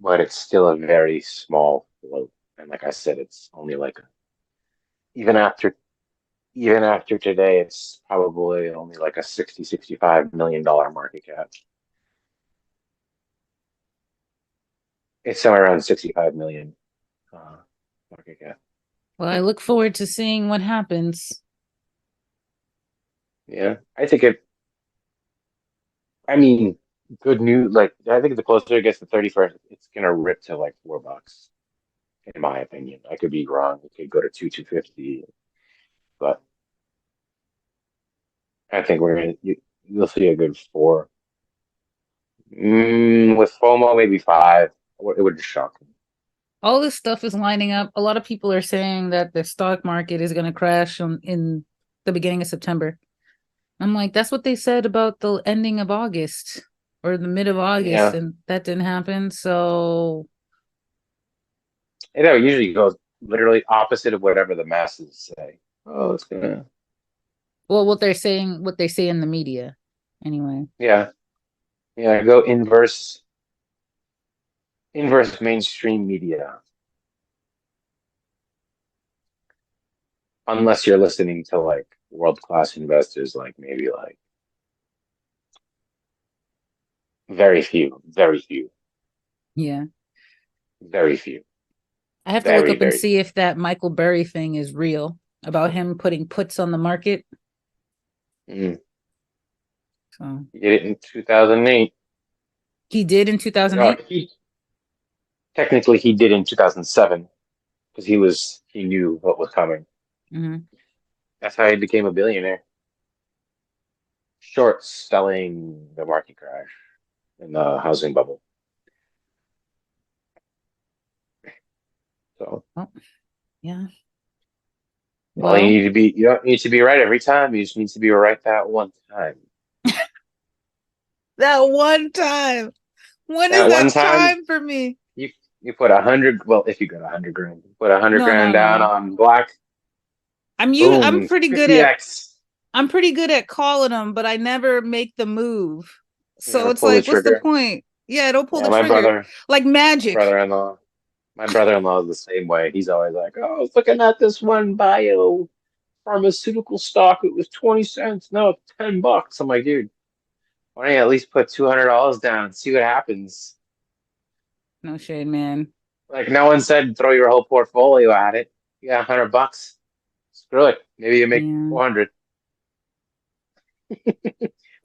[SPEAKER 1] but it's still a very small float. And like I said, it's only like even after even after today, it's probably only like a 65 million dollar market cap. It's somewhere around 65 million market cap.
[SPEAKER 2] Well, I look forward to seeing what happens.
[SPEAKER 1] Yeah, I think it. I mean, good news. Like I think the closer it gets to 31st, it's gonna rip to like $4, in my opinion. I could be wrong. It could go to 250, but I think you'll see a good four. With FOMO, maybe five. It would just shock me.
[SPEAKER 2] All this stuff is lining up. A lot of people are saying that the stock market is going to crash in the beginning of September. I'm like, that's what they said about the ending of August or the mid of August,
[SPEAKER 1] Yeah,
[SPEAKER 2] and that didn't happen. So,
[SPEAKER 1] it usually goes literally opposite of whatever the masses say. Oh, it's gonna.
[SPEAKER 2] well, what they say in the media, anyway.
[SPEAKER 1] Yeah, yeah. Go inverse mainstream media. Unless you're listening to like world-class investors, like maybe like very few,
[SPEAKER 2] Yeah.
[SPEAKER 1] very few,
[SPEAKER 2] I have to look
[SPEAKER 1] very,
[SPEAKER 2] up and
[SPEAKER 1] very
[SPEAKER 2] see
[SPEAKER 1] few.
[SPEAKER 2] if that Michael Burry thing is real about him putting puts on the market.
[SPEAKER 1] Mm.
[SPEAKER 2] So
[SPEAKER 1] He did it in 2008.
[SPEAKER 2] he did in
[SPEAKER 1] No,
[SPEAKER 2] 2008.
[SPEAKER 1] he did in 2007 because he knew what was coming.
[SPEAKER 2] Mm-hmm.
[SPEAKER 1] That's how he became a billionaire. Short selling the market crash in the housing bubble. So
[SPEAKER 2] Oh, yeah.
[SPEAKER 1] all you
[SPEAKER 2] Well,
[SPEAKER 1] need to be you don't need to be right every time. You just need to be right that one time.
[SPEAKER 2] that one time. When is
[SPEAKER 1] That one
[SPEAKER 2] that
[SPEAKER 1] time
[SPEAKER 2] time for me?
[SPEAKER 1] you you put 100. Well, if you got 100 grand, you put 100 grand down
[SPEAKER 2] No.
[SPEAKER 1] on black.
[SPEAKER 2] I'm
[SPEAKER 1] Boom,
[SPEAKER 2] pretty good at
[SPEAKER 1] 50x.
[SPEAKER 2] calling them, but I never make the move.
[SPEAKER 1] You
[SPEAKER 2] So
[SPEAKER 1] gotta
[SPEAKER 2] it's
[SPEAKER 1] pull the
[SPEAKER 2] like, what's the
[SPEAKER 1] trigger.
[SPEAKER 2] point? Yeah, don't pull
[SPEAKER 1] Yeah,
[SPEAKER 2] the trigger. Like
[SPEAKER 1] my
[SPEAKER 2] magic.
[SPEAKER 1] brother-in-law, my brother-in-law is the same way. He's always like, "Oh, I was looking at this one bio pharmaceutical stock. It was 20 cents. No, it's $10." I'm like, dude, why don't you at least put $200 down and see what happens?
[SPEAKER 2] No shade, man.
[SPEAKER 1] Like, no one said throw your whole portfolio at it. You got $100. Screw it. Maybe you make
[SPEAKER 2] Yeah.
[SPEAKER 1] 400. What's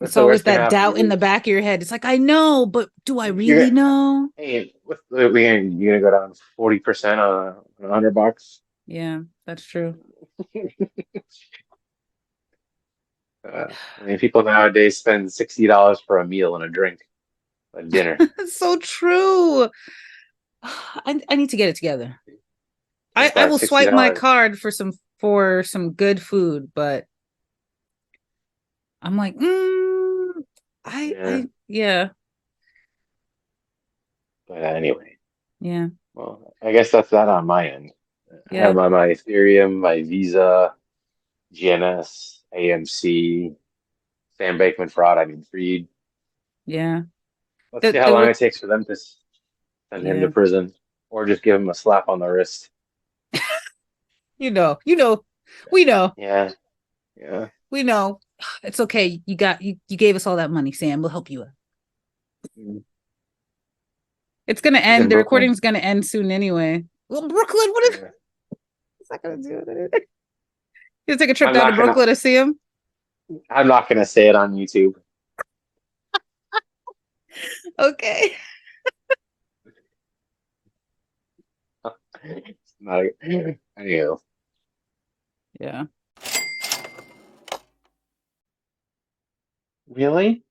[SPEAKER 2] It's
[SPEAKER 1] the
[SPEAKER 2] always
[SPEAKER 1] worst can
[SPEAKER 2] that
[SPEAKER 1] happen?
[SPEAKER 2] doubt in the back of your head. It's like, I know, but do I
[SPEAKER 1] You're
[SPEAKER 2] really know?
[SPEAKER 1] hey, you gonna go down 40% on $100?
[SPEAKER 2] Yeah, that's true.
[SPEAKER 1] I mean, people nowadays spend $60 for a meal and a drink, a dinner.
[SPEAKER 2] It's so true. I need to get it together.
[SPEAKER 1] Take
[SPEAKER 2] I
[SPEAKER 1] that
[SPEAKER 2] will swipe my
[SPEAKER 1] $60.
[SPEAKER 2] card for some good food, but I'm like,
[SPEAKER 1] Yeah,
[SPEAKER 2] yeah,
[SPEAKER 1] but anyway,
[SPEAKER 2] yeah,
[SPEAKER 1] well, I guess that's that on my end. I have
[SPEAKER 2] yeah,
[SPEAKER 1] my Ethereum, my Visa, GNS, AMC, Sam Bankman fraud. I mean, Freed.
[SPEAKER 2] yeah.
[SPEAKER 1] Let's see how long
[SPEAKER 2] The
[SPEAKER 1] it takes for them to send him to
[SPEAKER 2] yeah,
[SPEAKER 1] prison, or just give him a slap on the wrist.
[SPEAKER 2] you know, we know,
[SPEAKER 1] Yeah, yeah.
[SPEAKER 2] we know. It's okay. You gave us all that money, Sam. We'll help you out.
[SPEAKER 1] Mm.
[SPEAKER 2] It's gonna
[SPEAKER 1] He's
[SPEAKER 2] end.
[SPEAKER 1] in
[SPEAKER 2] The
[SPEAKER 1] Brooklyn.
[SPEAKER 2] recording's gonna end soon anyway. Well, Brooklyn, what is
[SPEAKER 1] Yeah.
[SPEAKER 2] it's not gonna do it? You take a trip
[SPEAKER 1] I'm
[SPEAKER 2] down to
[SPEAKER 1] not gonna.
[SPEAKER 2] Brooklyn to see him?
[SPEAKER 1] I'm not gonna say it on YouTube.
[SPEAKER 2] Okay.
[SPEAKER 1] It's not. Anyhow,
[SPEAKER 2] Yeah.
[SPEAKER 1] really?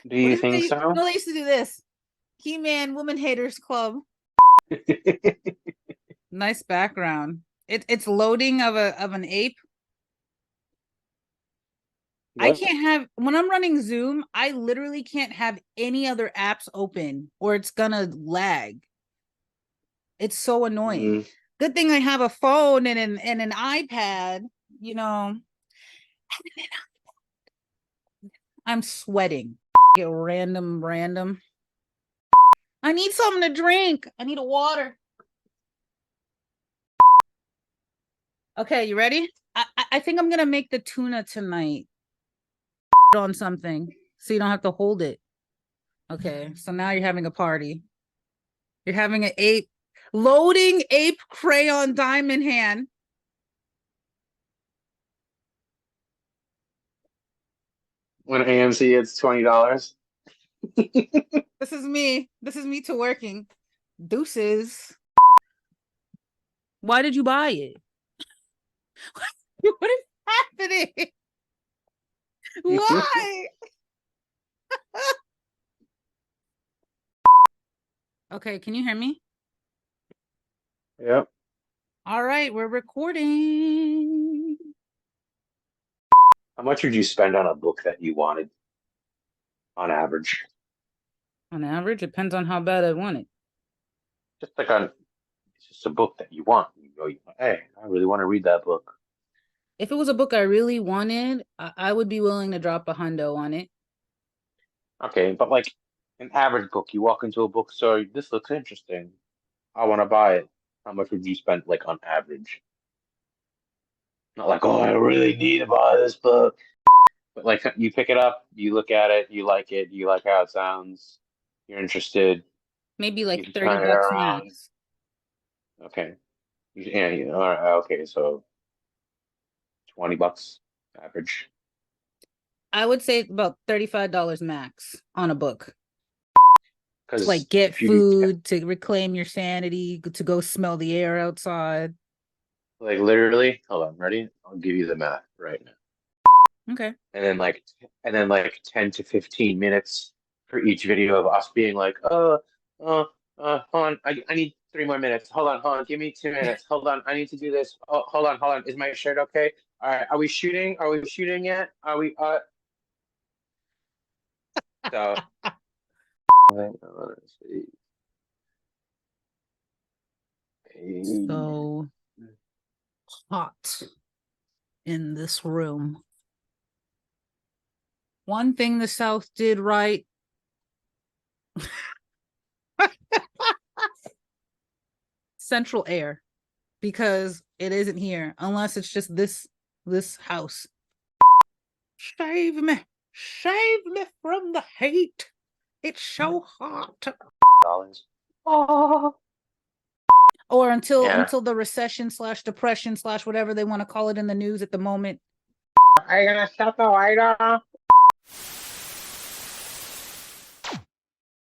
[SPEAKER 1] Do
[SPEAKER 2] What
[SPEAKER 1] you
[SPEAKER 2] is it
[SPEAKER 1] think so?
[SPEAKER 2] they used to do this? He-Man Woman Haters Club. Nice background. It's loading of an ape. I
[SPEAKER 1] What?
[SPEAKER 2] can't have when I'm running Zoom, I literally can't have any other apps open or it's gonna lag. It's so annoying.
[SPEAKER 1] Mm.
[SPEAKER 2] Good thing I have a phone and an iPad, you know. I'm sweating. Get random. I need something to drink. I need a water. Okay, you ready? I think I'm gonna make the tuna tonight on something so you don't have to hold it. Okay, so now you're having a party. You're having an ape loading ape crayon diamond hand.
[SPEAKER 1] When AMC it's $20.
[SPEAKER 2] This is me. This is me to working. Deuces. Why did you buy it? What is happening? Why? Okay, can you hear me?
[SPEAKER 1] Yep.
[SPEAKER 2] All right, we're recording.
[SPEAKER 1] How much would you spend on a book that you wanted on average?
[SPEAKER 2] On average, depends on how bad I want it.
[SPEAKER 1] Just like on, it's just a book that you want. You go, hey, I really want to read that book.
[SPEAKER 2] If it was a book I really wanted, I would be willing to drop a hundo on it.
[SPEAKER 1] Okay, but like an average book, you walk into a bookstore, this looks interesting. I want to buy it. How much would you spend like on average? Not like, oh, I really need to buy this book. But like you pick it up, you look at it, you like how it sounds, you're interested,
[SPEAKER 2] Maybe
[SPEAKER 1] you
[SPEAKER 2] like
[SPEAKER 1] can
[SPEAKER 2] 30
[SPEAKER 1] turn it
[SPEAKER 2] bucks
[SPEAKER 1] around.
[SPEAKER 2] max.
[SPEAKER 1] Okay. Yeah, all right, okay, so $20 average.
[SPEAKER 2] I would say about $35 max on a book. To
[SPEAKER 1] Because
[SPEAKER 2] like get
[SPEAKER 1] if you
[SPEAKER 2] food, to reclaim your sanity, to go smell the air outside.
[SPEAKER 1] like literally, hold on, ready? I'll give you the math right now.
[SPEAKER 2] Okay.
[SPEAKER 1] And then like 10 to 15 minutes for each video of us being like, hold on, I need 3 more minutes. Hold on, give me 2 minutes. Hold on, I need to do this. Oh, hold on. Is my shirt okay? All right, are we shooting? Are we shooting yet? Are we so let's see.
[SPEAKER 2] So hot in this room. One thing the South did right. Central air, because it isn't here unless it's just this house. Save me from the heat. It's so hot.
[SPEAKER 1] Dollars. Oh.
[SPEAKER 2] Or until
[SPEAKER 1] Yeah.
[SPEAKER 2] until the recession slash depression slash whatever they want to call it in the news at the moment.
[SPEAKER 1] Are you gonna shut the light off?